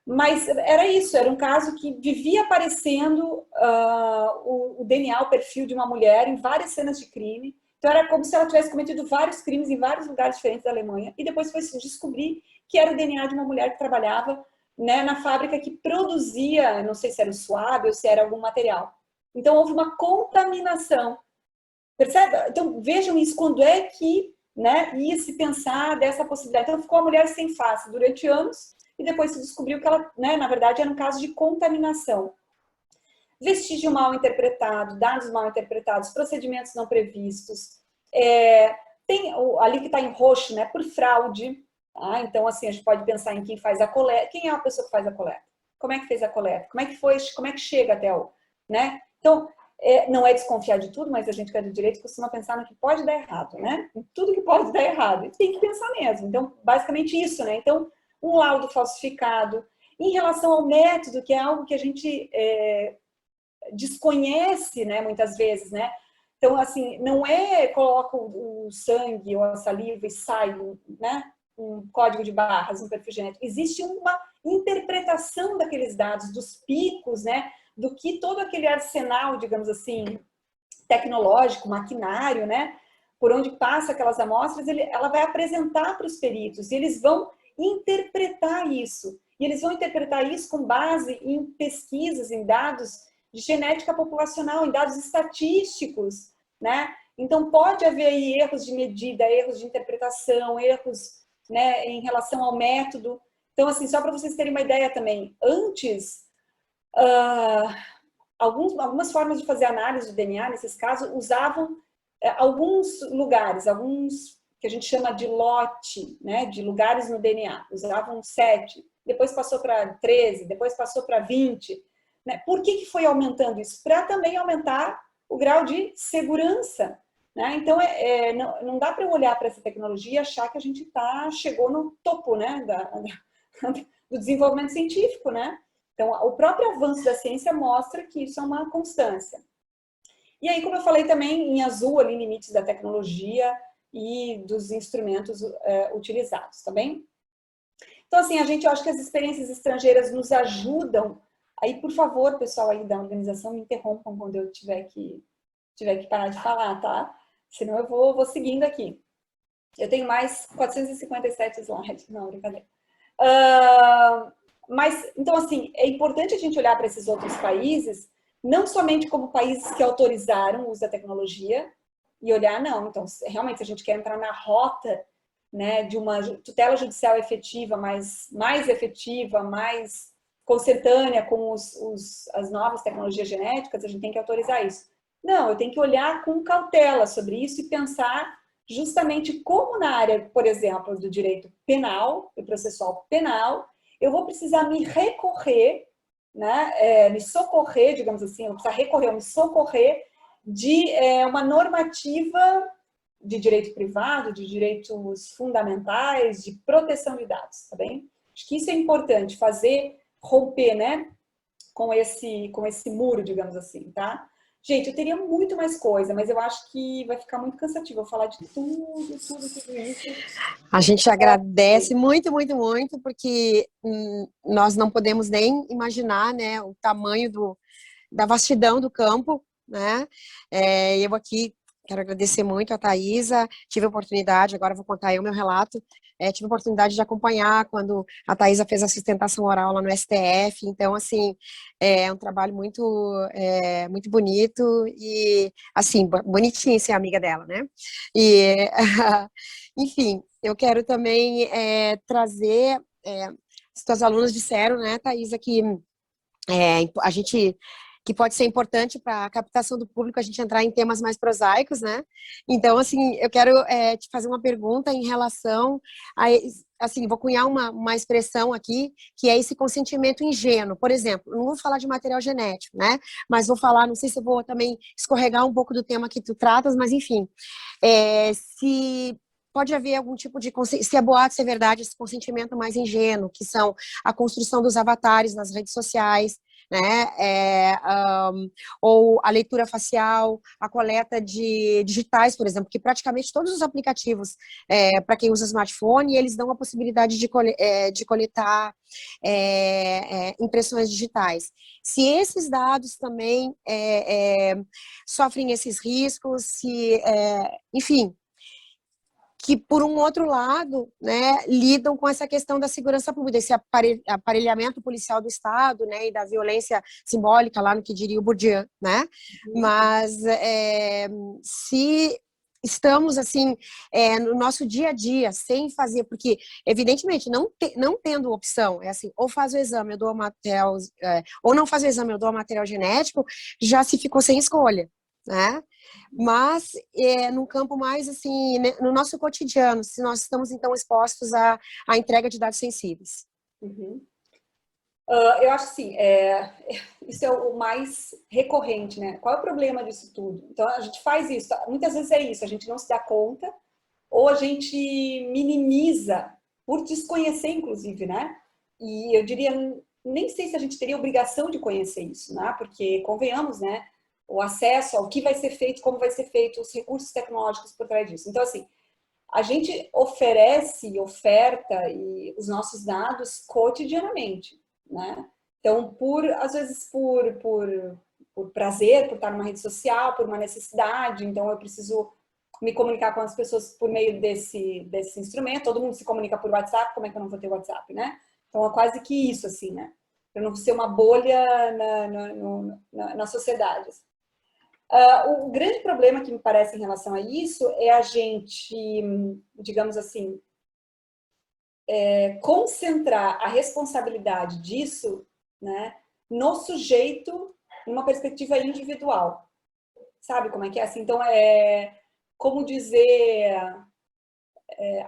Mas era isso, era um caso que vivia aparecendo o DNA, o perfil de uma mulher em várias cenas de crime. Então era como se ela tivesse cometido vários crimes em vários lugares diferentes da Alemanha e depois foi se descobrir que era o DNA de uma mulher que trabalhava né, na fábrica que produzia, não sei se era o suave ou se era algum material. Então, houve uma contaminação. Percebe? Então, vejam isso, quando é que, né, ia se pensar dessa possibilidade. Então, ficou a mulher sem face durante anos e depois se descobriu que ela, né, na verdade, era um caso de contaminação. Vestígio mal interpretado, dados mal interpretados, procedimentos não previstos. Tem ali que está em roxo, né, por fraude. Tá? Então, assim, a gente pode pensar em quem faz a coleta. Quem é a pessoa que faz a coleta? Como é que fez a coleta? Como é que foi? Como é que chega até o... Né? Então, não é desconfiar de tudo, mas a gente que é do direito costuma pensar no que pode dar errado, né? Em tudo que pode dar errado. E tem que pensar mesmo. Então, basicamente isso, né? Então, um laudo falsificado. Em relação ao método, que é algo que a gente desconhece, né, muitas vezes, né? Então, assim, não é coloca o sangue ou a saliva e sai, né, um código de barras, um perfil genético. Existe uma interpretação daqueles dados, dos picos, né, do que todo aquele arsenal, digamos assim, tecnológico, maquinário, né, por onde passa aquelas amostras, ela vai apresentar para os peritos e eles vão interpretar isso. E eles vão interpretar isso com base em pesquisas, em dados de genética populacional, em dados estatísticos, né? Então, pode haver aí erros de medida, erros de interpretação, erros, né, em relação ao método. Então, assim, só para vocês terem uma ideia também, antes, algumas formas de fazer análise de DNA, nesses casos, usavam alguns lugares, alguns que a gente chama de lote, né, de lugares no DNA. Usavam 7, depois passou para 13, depois passou para 20. Né? Por que foi aumentando isso? Para também aumentar o grau de segurança. Né? Então, não dá para eu olhar para essa tecnologia e achar que a gente chegou no topo, né, do desenvolvimento científico. Né? Então, o próprio avanço da ciência mostra que isso é uma constância. E aí, como eu falei também, em azul, ali, limites da tecnologia e dos instrumentos utilizados, tá bem? Então, assim, eu acho que as experiências estrangeiras nos ajudam. Aí, por favor, pessoal aí da organização, me interrompam quando eu tiver que parar de falar, tá? Senão eu vou seguindo aqui. Eu tenho mais 457 slides. Não, brincadeira. Mas, então, assim, é importante a gente olhar para esses outros países, não somente como países que autorizaram o uso da tecnologia, e olhar, não, então, realmente, se a gente quer entrar na rota, né, de uma tutela judicial efetiva, mais efetiva, mais consentânea com as novas tecnologias genéticas, a gente tem que autorizar isso. Não, eu tenho que olhar com cautela sobre isso e pensar justamente como na área, por exemplo, do direito penal, do processual penal, eu vou precisar me recorrer, né, me socorrer, digamos assim, eu vou precisar recorrer, ou me socorrer de uma normativa de direito privado, de direitos fundamentais, de proteção de dados, tá bem? Acho que isso é importante, romper, né, com esse muro, digamos assim, tá? Gente, eu teria muito mais coisa, mas eu acho que vai ficar muito cansativo eu falar de tudo isso. A gente agradece muito, muito, muito, porque nós não podemos nem imaginar, né, o tamanho da vastidão do campo, né? Eu aqui quero agradecer muito a Thaisa, tive a oportunidade, agora vou contar aí o meu relato, tive a oportunidade de acompanhar quando a Thaisa fez a sustentação oral lá no STF, então, assim, é um trabalho muito, muito bonito e, assim, bonitinho ser amiga dela, né? E, enfim, eu quero também trazer, os teus alunos disseram, né, Thaisa, que a gente que pode ser importante para a captação do público, a gente entrar em temas mais prosaicos, né? Então, assim, eu quero te fazer uma pergunta em relação a, assim, vou cunhar uma expressão aqui, que é esse consentimento ingênuo. Por exemplo, não vou falar de material genético, né? Mas vou falar, não sei se eu vou também escorregar um pouco do tema que tu tratas, mas enfim, se pode haver algum tipo de, se é boato, se é verdade, esse consentimento mais ingênuo, que são a construção dos avatares nas redes sociais, né, ou a leitura facial, a coleta de digitais, por exemplo, que praticamente todos os aplicativos, para quem usa smartphone, eles dão a possibilidade de coletar impressões digitais. Se esses dados também sofrem esses riscos, enfim, que, por um outro lado, né, lidam com essa questão da segurança pública, esse aparelhamento policial do Estado, né, e da violência simbólica, lá no que diria o Bourdieu, né? Mas se estamos, assim, no nosso dia a dia, sem fazer, porque, evidentemente, não tendo opção, é assim, ou faz o exame, eu dou material, ou não faz o exame, eu dou material genético, já se ficou sem escolha, né? Mas, num campo mais, assim, né, no nosso cotidiano, se nós estamos, então, expostos à entrega de dados sensíveis. Eu acho assim, isso é o mais recorrente, né? Qual é o problema disso tudo? Então, a gente faz isso, muitas vezes é isso, a gente não se dá conta, ou a gente minimiza, por desconhecer, inclusive, né? E eu diria, nem sei se a gente teria obrigação de conhecer isso, né? Porque, convenhamos, né? O acesso ao que vai ser feito, como vai ser feito, os recursos tecnológicos por trás disso. Então, assim, a gente oferece, oferta e os nossos dados cotidianamente, né? Então, às vezes por prazer, por estar numa rede social, por uma necessidade, então eu preciso me comunicar com as pessoas por meio desse instrumento. Todo mundo se comunica por WhatsApp, como é que eu não vou ter WhatsApp, né? Então, é quase que isso, assim, né? Para não ser uma bolha na sociedade. O grande problema que me parece em relação a isso é a gente, digamos assim, concentrar a responsabilidade disso, né, no sujeito, numa perspectiva individual. Sabe como é que é? Assim, então, como dizer,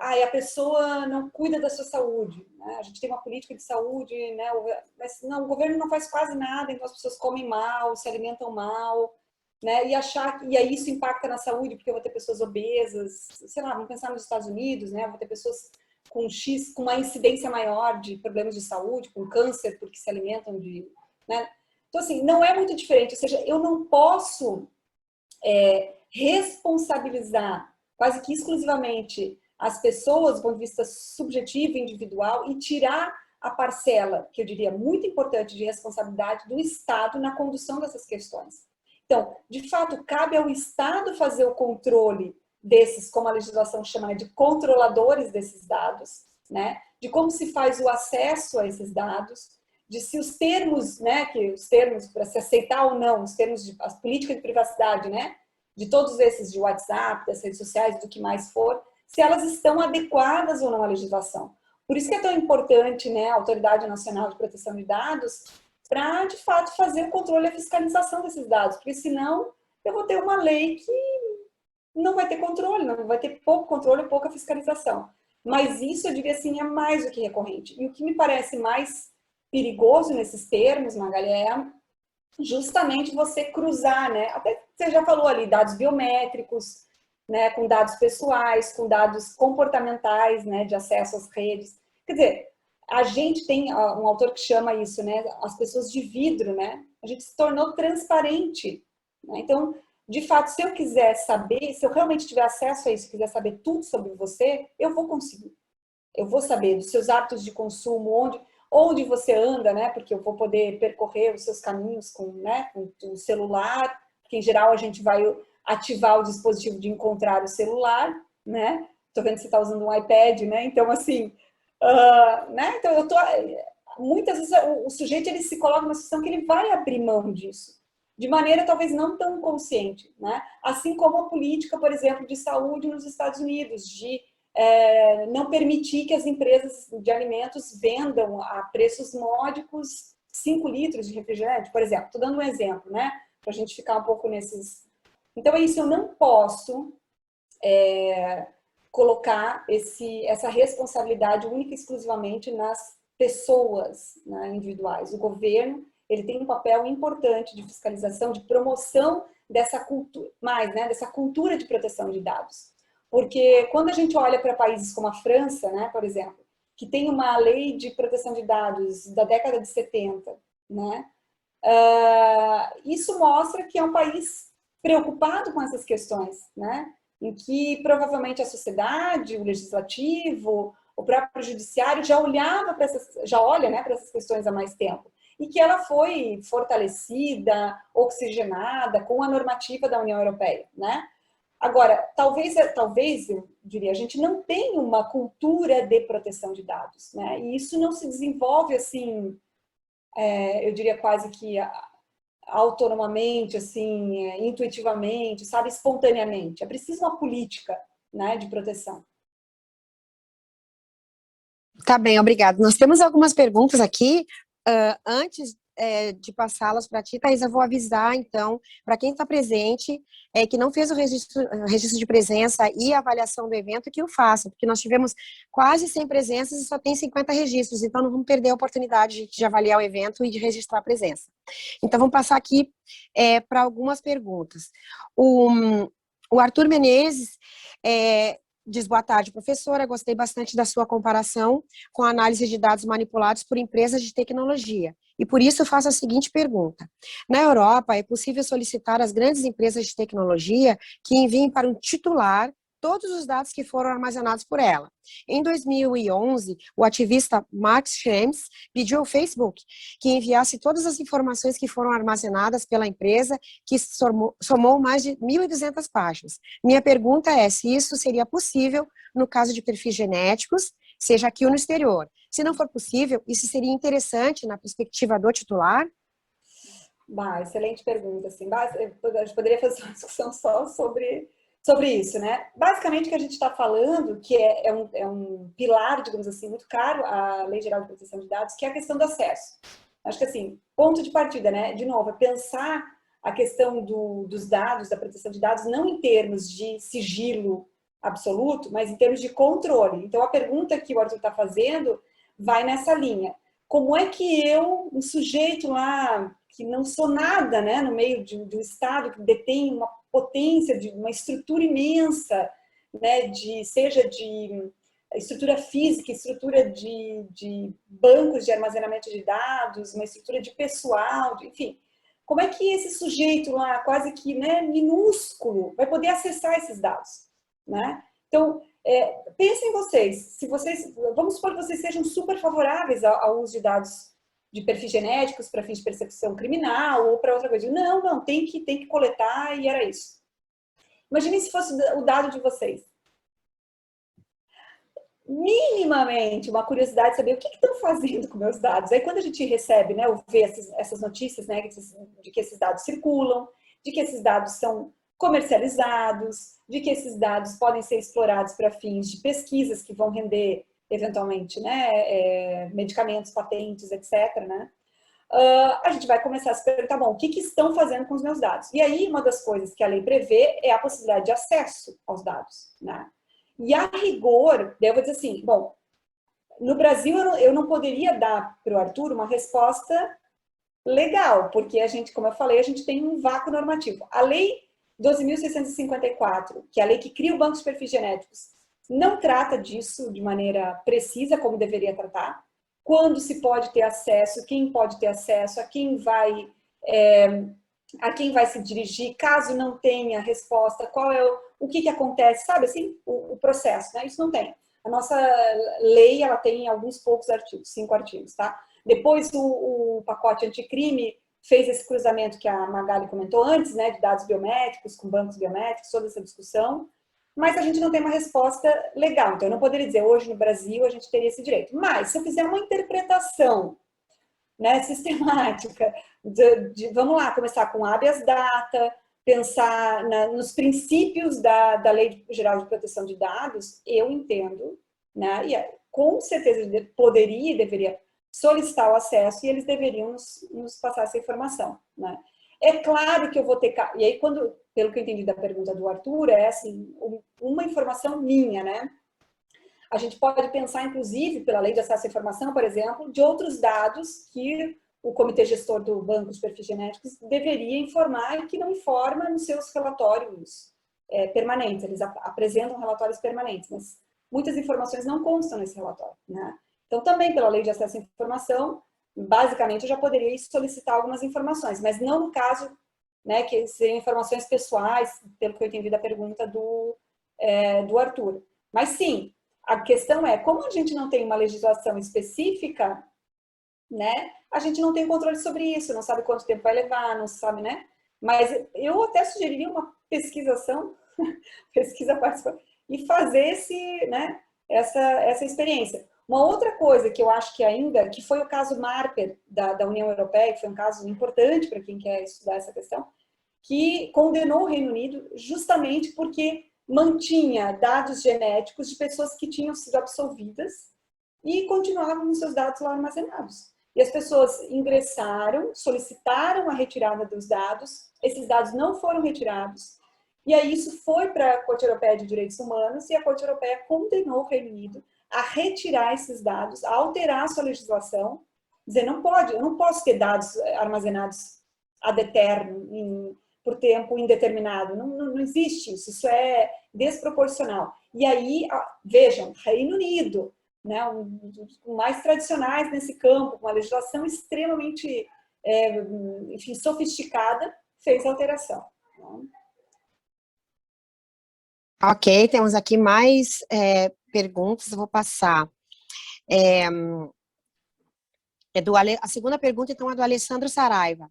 a pessoa não cuida da sua saúde, né? A gente tem uma política de saúde, né? Mas não, o governo não faz quase nada, então as pessoas comem mal, se alimentam mal, né? E achar que aí isso impacta na saúde, porque eu vou ter pessoas obesas, sei lá, vamos pensar nos Estados Unidos, né? Eu vou ter pessoas com uma incidência maior de problemas de saúde, com câncer, porque se alimentam de, né? Então, assim, não é muito diferente, ou seja, eu não posso responsabilizar quase que exclusivamente as pessoas do ponto de vista subjetivo e individual e tirar a parcela, que eu diria muito importante, de responsabilidade do Estado na condução dessas questões. Então, de fato, cabe ao Estado fazer o controle desses, como a legislação chama, né, de controladores desses dados, né, de como se faz o acesso a esses dados, de se os termos, né, que os termos para se aceitar ou não, os termos de as políticas de privacidade, né, de todos esses de WhatsApp, das redes sociais, do que mais for, se elas estão adequadas ou não à legislação. Por isso que é tão importante, né, a Autoridade Nacional de Proteção de Dados, para, de fato, fazer o controle e a fiscalização desses dados, porque senão eu vou ter uma lei que não vai ter controle, não vai ter pouco controle e pouca fiscalização. Mas isso, eu diria assim, é mais do que recorrente. E o que me parece mais perigoso nesses termos, Magali, é justamente você cruzar, né? Até você já falou ali, dados biométricos, né? Com dados pessoais, com dados comportamentais, né? De acesso às redes. Quer dizer, a gente tem um autor que chama isso, né? As pessoas de vidro, né? A gente se tornou transparente, né? Então, de fato, se eu quiser saber, se eu realmente tiver acesso a isso, quiser saber tudo sobre você, eu vou conseguir. Eu vou saber dos seus hábitos de consumo, onde você anda, né? Porque eu vou poder percorrer os seus caminhos né, com o celular, porque em geral a gente vai ativar o dispositivo de encontrar o celular, né? Tô vendo que você está usando um iPad, né? Então, assim, né? Então, muitas vezes o sujeito ele se coloca numa situação que ele vai abrir mão disso, de maneira talvez não tão consciente, né? Assim como a política, por exemplo, de saúde nos Estados Unidos, de não permitir que as empresas de alimentos vendam a preços módicos 5 litros de refrigerante, por exemplo. Estou dando um exemplo, né? Para a gente ficar um pouco nesses... Então, é isso, eu não posso colocar essa responsabilidade única e exclusivamente nas pessoas, né, individuais. O governo, ele tem um papel importante de fiscalização, de promoção dessa cultura, né, dessa cultura de proteção de dados. Porque quando a gente olha para países como a França, né, por exemplo, que tem uma lei de proteção de dados da década de 70, né, isso mostra que é um país preocupado com essas questões, né, em que provavelmente a sociedade, o legislativo, o próprio judiciário já olha, né, para essas questões há mais tempo. E que ela foi fortalecida, oxigenada com a normativa da União Europeia, né? Agora, talvez, eu diria, a gente não tem uma cultura de proteção de dados, né? E isso não se desenvolve assim, eu diria quase que autonomamente, assim, intuitivamente, sabe, espontaneamente. É preciso uma política, né, de proteção. Tá bem, obrigada. Nós temos algumas perguntas aqui. Antes de passá-las para ti, Thaís, eu vou avisar, então, para quem está presente, que não fez o registro de presença e avaliação do evento, que o faça, porque nós tivemos quase 100 presenças e só tem 50 registros, então não vamos perder a oportunidade de avaliar o evento e de registrar a presença. Então, vamos passar aqui para algumas perguntas. O Arthur Menezes diz: boa tarde, professora, gostei bastante da sua comparação com a análise de dados manipulados por empresas de tecnologia. E por isso eu faço a seguinte pergunta. Na Europa, é possível solicitar às grandes empresas de tecnologia que enviem para um titular todos os dados que foram armazenados por ela. Em 2011, o ativista Max Schrems pediu ao Facebook que enviasse todas as informações que foram armazenadas pela empresa, que somou mais de 1.200 páginas. Minha pergunta é se isso seria possível no caso de perfis genéticos, seja aqui ou no exterior. Se não for possível, isso seria interessante na perspectiva do titular? Excelente pergunta. Assim, a gente poderia fazer uma discussão só sobre isso, né? Basicamente, o que a gente está falando, que é um pilar, digamos assim, muito caro, a Lei Geral de Proteção de Dados, que é a questão do acesso. Acho que, assim, ponto de partida, né? De novo, é pensar a questão dos dados, da proteção de dados, não em termos de sigilo absoluto, mas em termos de controle. Então, a pergunta que o Arthur está fazendo vai nessa linha. Como é que eu, um sujeito lá, que não sou nada, né, no meio de um Estado que detém uma potência, de uma estrutura imensa, né, seja de estrutura física, estrutura de bancos de armazenamento de dados, uma estrutura de pessoal, enfim. Como é que esse sujeito lá, quase que, né, minúsculo, vai poder acessar esses dados, né? Então, pensem vocês, vamos supor que vocês sejam super favoráveis ao uso de dados de perfis genéticos para fins de persecução criminal ou para outra coisa. Não, tem que coletar e era isso. Imaginem se fosse o dado de vocês. Minimamente uma curiosidade de saber o que estão fazendo com meus dados. Aí quando a gente recebe, né, ou vê essas notícias, né, de que esses dados circulam, de que esses dados são comercializados, de que esses dados podem ser explorados para fins de pesquisas que vão render, eventualmente, né, medicamentos, patentes, etc., né? A gente vai começar a se perguntar, bom, o que estão fazendo com os meus dados? E aí, uma das coisas que a lei prevê é a possibilidade de acesso aos dados, né? E a rigor, eu vou dizer assim, bom, no Brasil eu não poderia dar para o Arthur uma resposta legal, porque a gente, como eu falei, a gente tem um vácuo normativo. A lei 12.654, que é a lei que cria o banco de perfis genéticos, não trata disso de maneira precisa, como deveria tratar. Quando se pode ter acesso, quem pode ter acesso, a quem vai se dirigir, caso não tenha resposta, o que acontece, sabe assim, o processo, né? Isso não tem. A nossa lei, ela tem alguns poucos artigos, 5 artigos, tá? Depois o pacote anticrime fez esse cruzamento que a Magali comentou antes, né, de dados biométricos com bancos biométricos, toda essa discussão, mas a gente não tem uma resposta legal. Então, eu não poderia dizer, hoje no Brasil a gente teria esse direito. Mas, se eu fizer uma interpretação, né, sistemática, vamos lá, começar com habeas data, pensar nos princípios da Lei Geral de Proteção de Dados, eu entendo, né, e com certeza poderia e deveria solicitar o acesso e eles deveriam nos passar essa informação, né. É claro que eu vou ter... E aí, pelo que eu entendi da pergunta do Arthur, é assim, uma informação minha, né? A gente pode pensar, inclusive, pela Lei de Acesso à Informação, por exemplo, de outros dados que o Comitê Gestor do Banco de Perfis Genéticos deveria informar e que não informa nos seus relatórios permanentes. Eles apresentam relatórios permanentes, mas muitas informações não constam nesse relatório, né? Então, também pela Lei de Acesso à Informação, basicamente, eu já poderia solicitar algumas informações, mas não no caso, né, que seriam informações pessoais, pelo que eu entendi da pergunta do Arthur. Mas sim, a questão é, como a gente não tem uma legislação específica, né, a gente não tem controle sobre isso, não sabe quanto tempo vai levar, não sabe, né? Mas eu até sugeriria uma pesquisação pesquisa participativa, e fazer essa experiência. Uma outra coisa que eu acho que foi o caso Marper da União Europeia, que foi um caso importante para quem quer estudar essa questão, que condenou o Reino Unido justamente porque mantinha dados genéticos de pessoas que tinham sido absolvidas e continuavam com seus dados lá armazenados. E as pessoas ingressaram, solicitaram a retirada dos dados, esses dados não foram retirados, e aí isso foi para a Corte Europeia de Direitos Humanos e a Corte Europeia condenou o Reino Unido a retirar esses dados, a alterar a sua legislação, dizer, não pode, eu não posso ter dados armazenados ad eterno, por tempo indeterminado, não existe isso, isso é desproporcional. E aí, vejam, Reino Unido, né, mais tradicionais nesse campo, com uma legislação extremamente, enfim, sofisticada, fez a alteração. Ok, temos aqui mais perguntas, eu vou passar. A segunda pergunta, então, é do Alessandro Saraiva.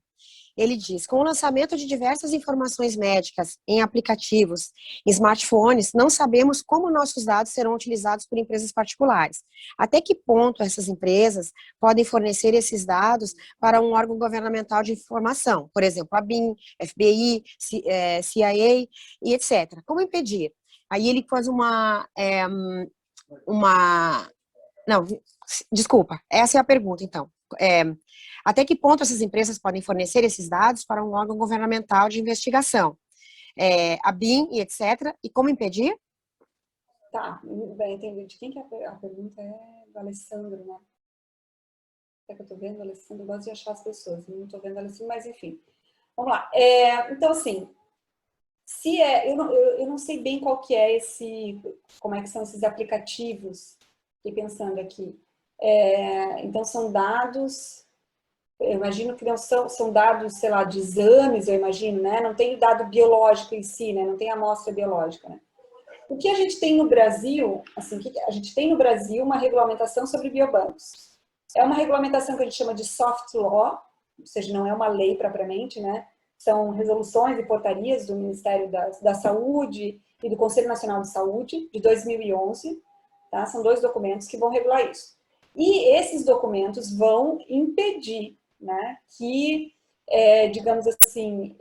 Ele diz, com o lançamento de diversas informações médicas em aplicativos, em smartphones, não sabemos como nossos dados serão utilizados por empresas particulares. Até que ponto essas empresas podem fornecer esses dados para um órgão governamental de informação, por exemplo, a BIM, FBI, CIA e etc. Como impedir? Aí ele faz Não, desculpa, essa é a pergunta, então. Até que ponto essas empresas podem fornecer esses dados para um órgão governamental de investigação? A BIM e etc. E como impedir? Tá, bem, entendi. De quem que é a pergunta? É do Alessandro, né? É que eu tô vendo, Alessandro, eu gosto de achar as pessoas, não tô vendo Alessandro, mas enfim. Vamos lá. Então, assim, eu não sei bem qual que é como é que são esses aplicativos, fiquei pensando aqui. Então, são dados, eu imagino que não são dados, sei lá, de exames, eu imagino, né? Não tem dado biológico em si, né? Não tem amostra biológica, né? O que a gente tem no Brasil, assim, a gente tem no Brasil uma regulamentação sobre biobancos. É uma regulamentação que a gente chama de soft law, ou seja, não é uma lei propriamente, né? São resoluções e portarias do Ministério da Saúde e do Conselho Nacional de Saúde, de 2011, tá? São 2 documentos que vão regular isso. E esses documentos vão impedir, né, que, digamos assim,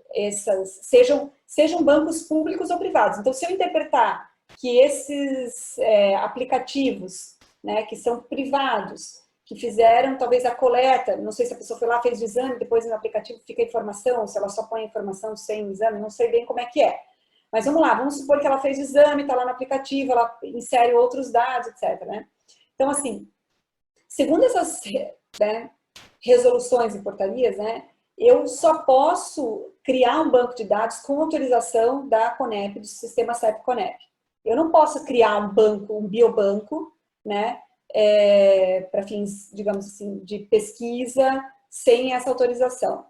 sejam bancos públicos ou privados. Então, se eu interpretar que esses aplicativos, né, que são privados, que fizeram talvez a coleta, não sei se a pessoa foi lá, fez o exame, depois no aplicativo fica a informação, se ela só põe a informação sem o exame, não sei bem como é que é. Mas vamos lá, vamos supor que ela fez o exame, está lá no aplicativo, ela insere outros dados, etc. Né? Então, assim, segundo essas resoluções e portarias, né, eu só posso criar um banco de dados com autorização da CONEP, do sistema CEP-CONEP. Eu não posso criar um biobanco, né, para fins, digamos assim, de pesquisa sem essa autorização.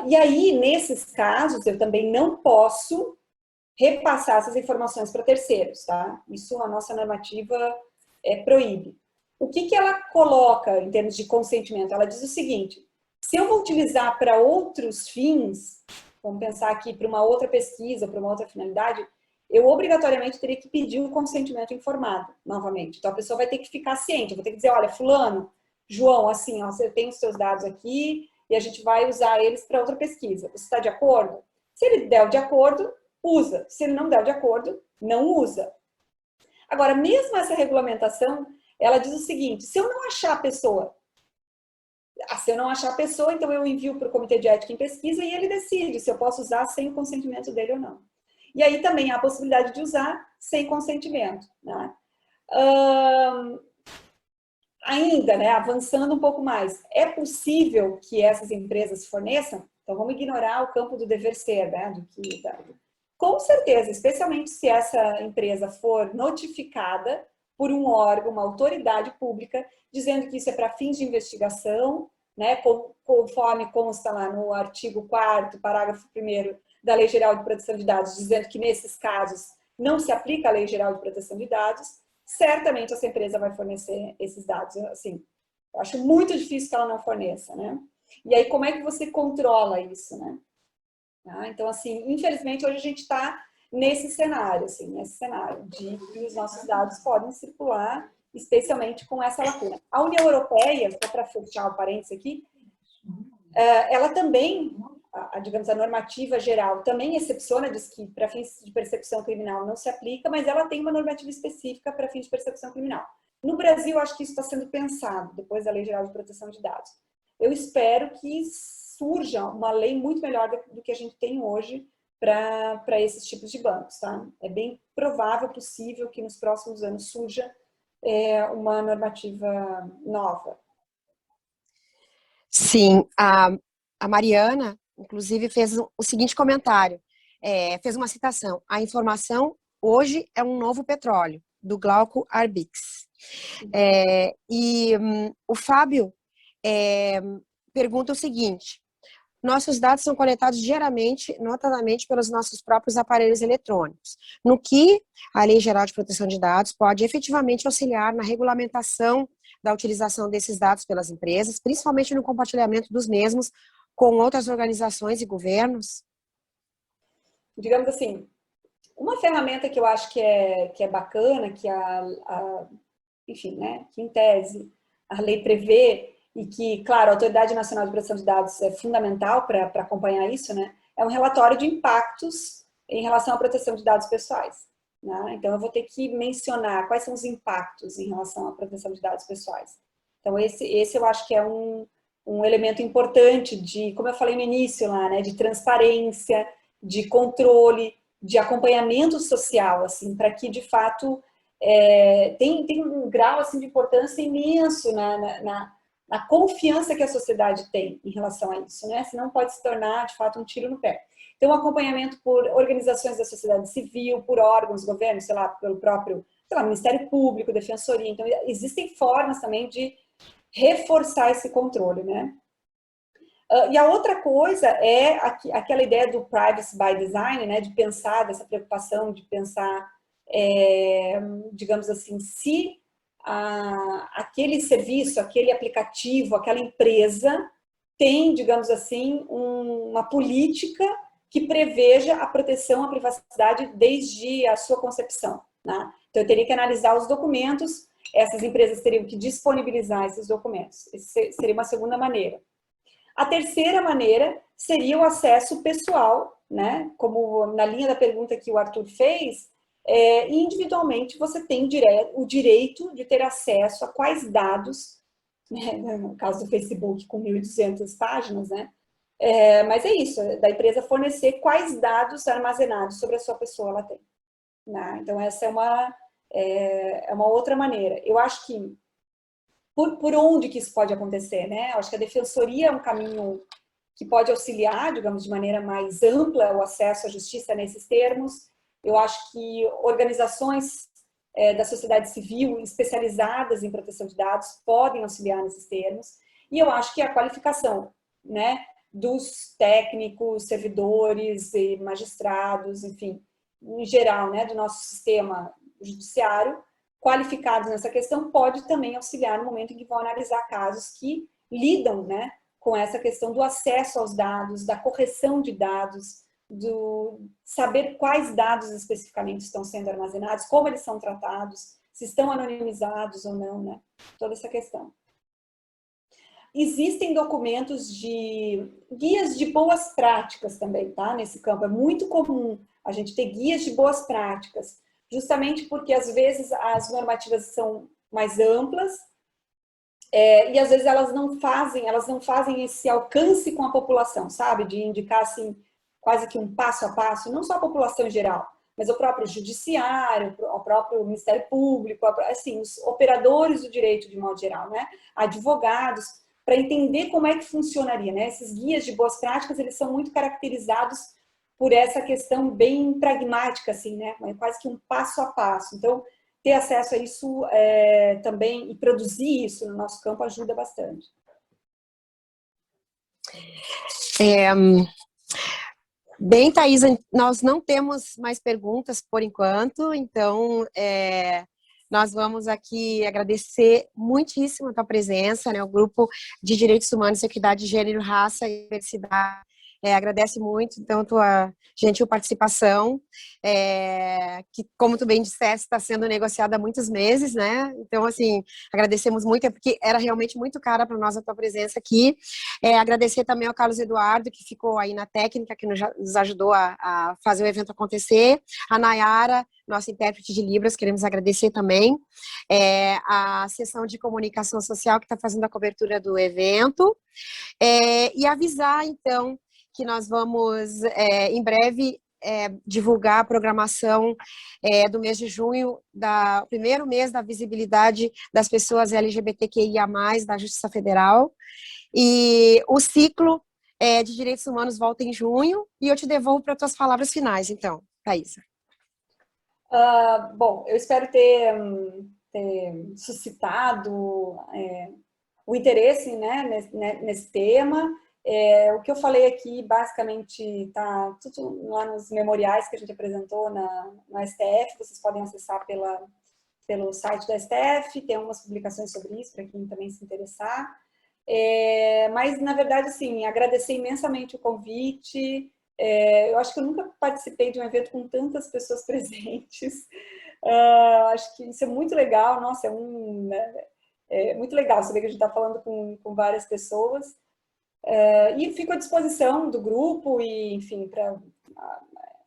E aí, nesses casos, eu também não posso repassar essas informações para terceiros, tá? Isso a nossa normativa proíbe. O que ela coloca em termos de consentimento? Ela diz o seguinte, se eu vou utilizar para outros fins, vamos pensar aqui para uma outra pesquisa, para uma outra finalidade, eu obrigatoriamente teria que pedir o consentimento informado, novamente. Então, a pessoa vai ter que ficar ciente, eu vou ter que dizer, olha, fulano, João, assim, ó, você tem os seus dados aqui e a gente vai usar eles para outra pesquisa. Você está de acordo? Se ele der de acordo, usa. Se ele não der de acordo, não usa. Agora, mesmo essa regulamentação, ela diz o seguinte, se eu não achar a pessoa, então eu envio para o Comitê de Ética em Pesquisa e ele decide se eu posso usar sem o consentimento dele ou não. E aí também há a possibilidade de usar sem consentimento. Né? Ainda, né, avançando um pouco mais, é possível que essas empresas forneçam? Então vamos ignorar o campo do dever ser, né, com certeza, especialmente se essa empresa for notificada por um órgão, uma autoridade pública, dizendo que isso é para fins de investigação, né, conforme consta lá no artigo 4º, parágrafo 1º da Lei Geral de Proteção de Dados, dizendo que nesses casos não se aplica a Lei Geral de Proteção de Dados, certamente essa empresa vai fornecer esses dados. Assim, eu acho muito difícil que ela não forneça, né? E aí, como é que você controla isso, né? Então, assim, infelizmente, hoje a gente está nesse cenário, de que os nossos dados podem circular, especialmente com essa lacuna. A União Europeia, só para fechar o parênteses aqui, ela também, digamos, a normativa geral também excepciona, diz que para fins de persecução criminal não se aplica, mas ela tem uma normativa específica para fins de persecução criminal. No Brasil, acho que isso está sendo pensado, depois da Lei Geral de Proteção de Dados. Eu espero que surja uma lei muito melhor do que a gente tem hoje para esses tipos de bancos, tá? É bem provável, possível, que nos próximos anos surja uma normativa nova. Sim, a Mariana, inclusive, fez o seguinte comentário, fez uma citação: a informação hoje é um novo petróleo, do Glauco Arbix. O Fábio pergunta o seguinte: nossos dados são coletados diariamente, notadamente pelos nossos próprios aparelhos eletrônicos, no que a Lei Geral de Proteção de Dados pode efetivamente auxiliar na regulamentação da utilização desses dados pelas empresas, principalmente no compartilhamento dos mesmos com outras organizações e governos? Digamos assim, uma ferramenta que eu acho que é bacana, que enfim, né, que em tese a lei prevê, e que, claro, a Autoridade Nacional de Proteção de Dados é fundamental para acompanhar isso, né, é um relatório de impactos em relação à proteção de dados pessoais. Né? Então, eu vou ter que mencionar quais são os impactos em relação à proteção de dados pessoais. Então, esse eu acho que é um elemento importante de, como eu falei no início lá, né, de transparência, de controle, de acompanhamento social, assim, para que, de fato, tem um grau assim, de importância imenso na confiança que a sociedade tem em relação a isso, né? Senão pode se tornar, de fato, um tiro no pé. Então, acompanhamento por organizações da sociedade civil, por órgãos, governo, sei lá, pelo próprio, sei lá, Ministério Público, Defensoria. Então, existem formas também de reforçar esse controle, né? E a outra coisa é aquela ideia do privacy by design, né? De pensar, dessa preocupação de pensar, digamos assim, se aquele serviço, aquele aplicativo, aquela empresa tem, digamos assim, uma política que preveja a proteção à privacidade desde a sua concepção. Né? Então, eu teria que analisar os documentos, essas empresas teriam que disponibilizar esses documentos. Essa seria uma segunda maneira. A terceira maneira seria o acesso pessoal, né? Como na linha da pergunta que o Arthur fez, individualmente você tem o direito de ter acesso a quais dados, né? No caso do Facebook com 1.200 páginas, né? Mas é isso, da empresa fornecer quais dados armazenados sobre a sua pessoa ela tem. Né? Então essa é uma outra maneira. Eu acho que por onde que isso pode acontecer, né? Eu acho que a defensoria é um caminho que pode auxiliar, digamos, de maneira mais ampla o acesso à justiça nesses termos. Eu acho que organizações da sociedade civil especializadas em proteção de dados podem auxiliar nesses termos. E eu acho que a qualificação, né, dos técnicos, servidores e magistrados, enfim, em geral, né, do nosso sistema judiciário, qualificados nessa questão, pode também auxiliar no momento em que vão analisar casos que lidam, né, com essa questão do acesso aos dados, da correção de dados, do saber quais dados especificamente estão sendo armazenados, como eles são tratados, se estão anonimizados ou não, né? Toda essa questão. Existem documentos de guias de boas práticas também, tá? Nesse campo. É muito comum a gente ter guias de boas práticas, justamente porque às vezes as normativas são mais amplas e às vezes elas não fazem esse alcance com a população, sabe? De indicar assim, quase que um passo a passo, não só a população em geral, mas o próprio judiciário, o próprio Ministério Público, assim, os operadores do direito de modo geral, né? Advogados, para entender como é que funcionaria, né? Esses guias de boas práticas, eles são muito caracterizados por essa questão bem pragmática, assim, né? Quase que um passo a passo. Então, ter acesso a isso também e produzir isso no nosso campo ajuda bastante. Bem, Thaisa, nós não temos mais perguntas por enquanto, então nós vamos aqui agradecer muitíssimo a tua presença, né? O Grupo de Direitos Humanos, Equidade de Gênero, Raça e Diversidade agradece muito, então, a tua gentil participação, que, como tu bem disseste, está sendo negociada há muitos meses, né? Então, assim, agradecemos muito, porque era realmente muito cara para nós a tua presença aqui. Agradecer também ao Carlos Eduardo, que ficou aí na técnica, que nos ajudou a fazer o evento acontecer. A Nayara, nossa intérprete de Libras, queremos agradecer também. A seção de comunicação social, que está fazendo a cobertura do evento. E avisar, então, que nós vamos, em breve, divulgar a programação do mês de junho, primeiro mês da visibilidade das pessoas LGBTQIA+, da Justiça Federal. E o ciclo de Direitos Humanos volta em junho, e eu te devolvo para as tuas palavras finais, então, Thaisa. Bom, eu espero ter suscitado o interesse, né, nesse tema. O que eu falei aqui, basicamente, está tudo lá nos memoriais que a gente apresentou na STF, vocês podem acessar pelo site da STF, tem algumas publicações sobre isso, para quem também se interessar. Mas, na verdade, assim, agradecer imensamente o convite. Eu acho que eu nunca participei de um evento com tantas pessoas presentes. Acho que isso é muito legal. Nossa, é muito legal saber que a gente está falando com várias pessoas. E fico à disposição do grupo, e, enfim, para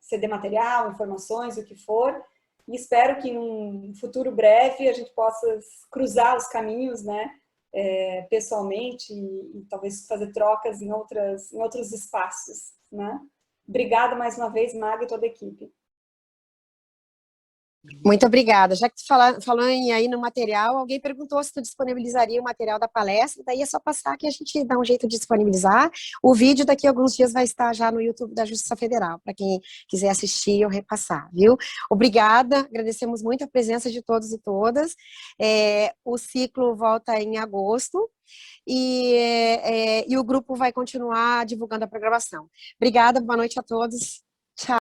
ceder material, informações, o que for. E espero que, num futuro breve, a gente possa cruzar os caminhos, né? Pessoalmente, e talvez fazer trocas em outros espaços, né? Obrigada mais uma vez, Maga, e toda a equipe. Muito obrigada. Já que tu falou aí no material, alguém perguntou se tu disponibilizaria o material da palestra, daí é só passar que a gente dá um jeito de disponibilizar. O vídeo daqui a alguns dias vai estar já no YouTube da Justiça Federal, para quem quiser assistir ou repassar, viu? Obrigada, agradecemos muito a presença de todos e todas. O ciclo volta em agosto, e o grupo vai continuar divulgando a programação. Obrigada, boa noite a todos.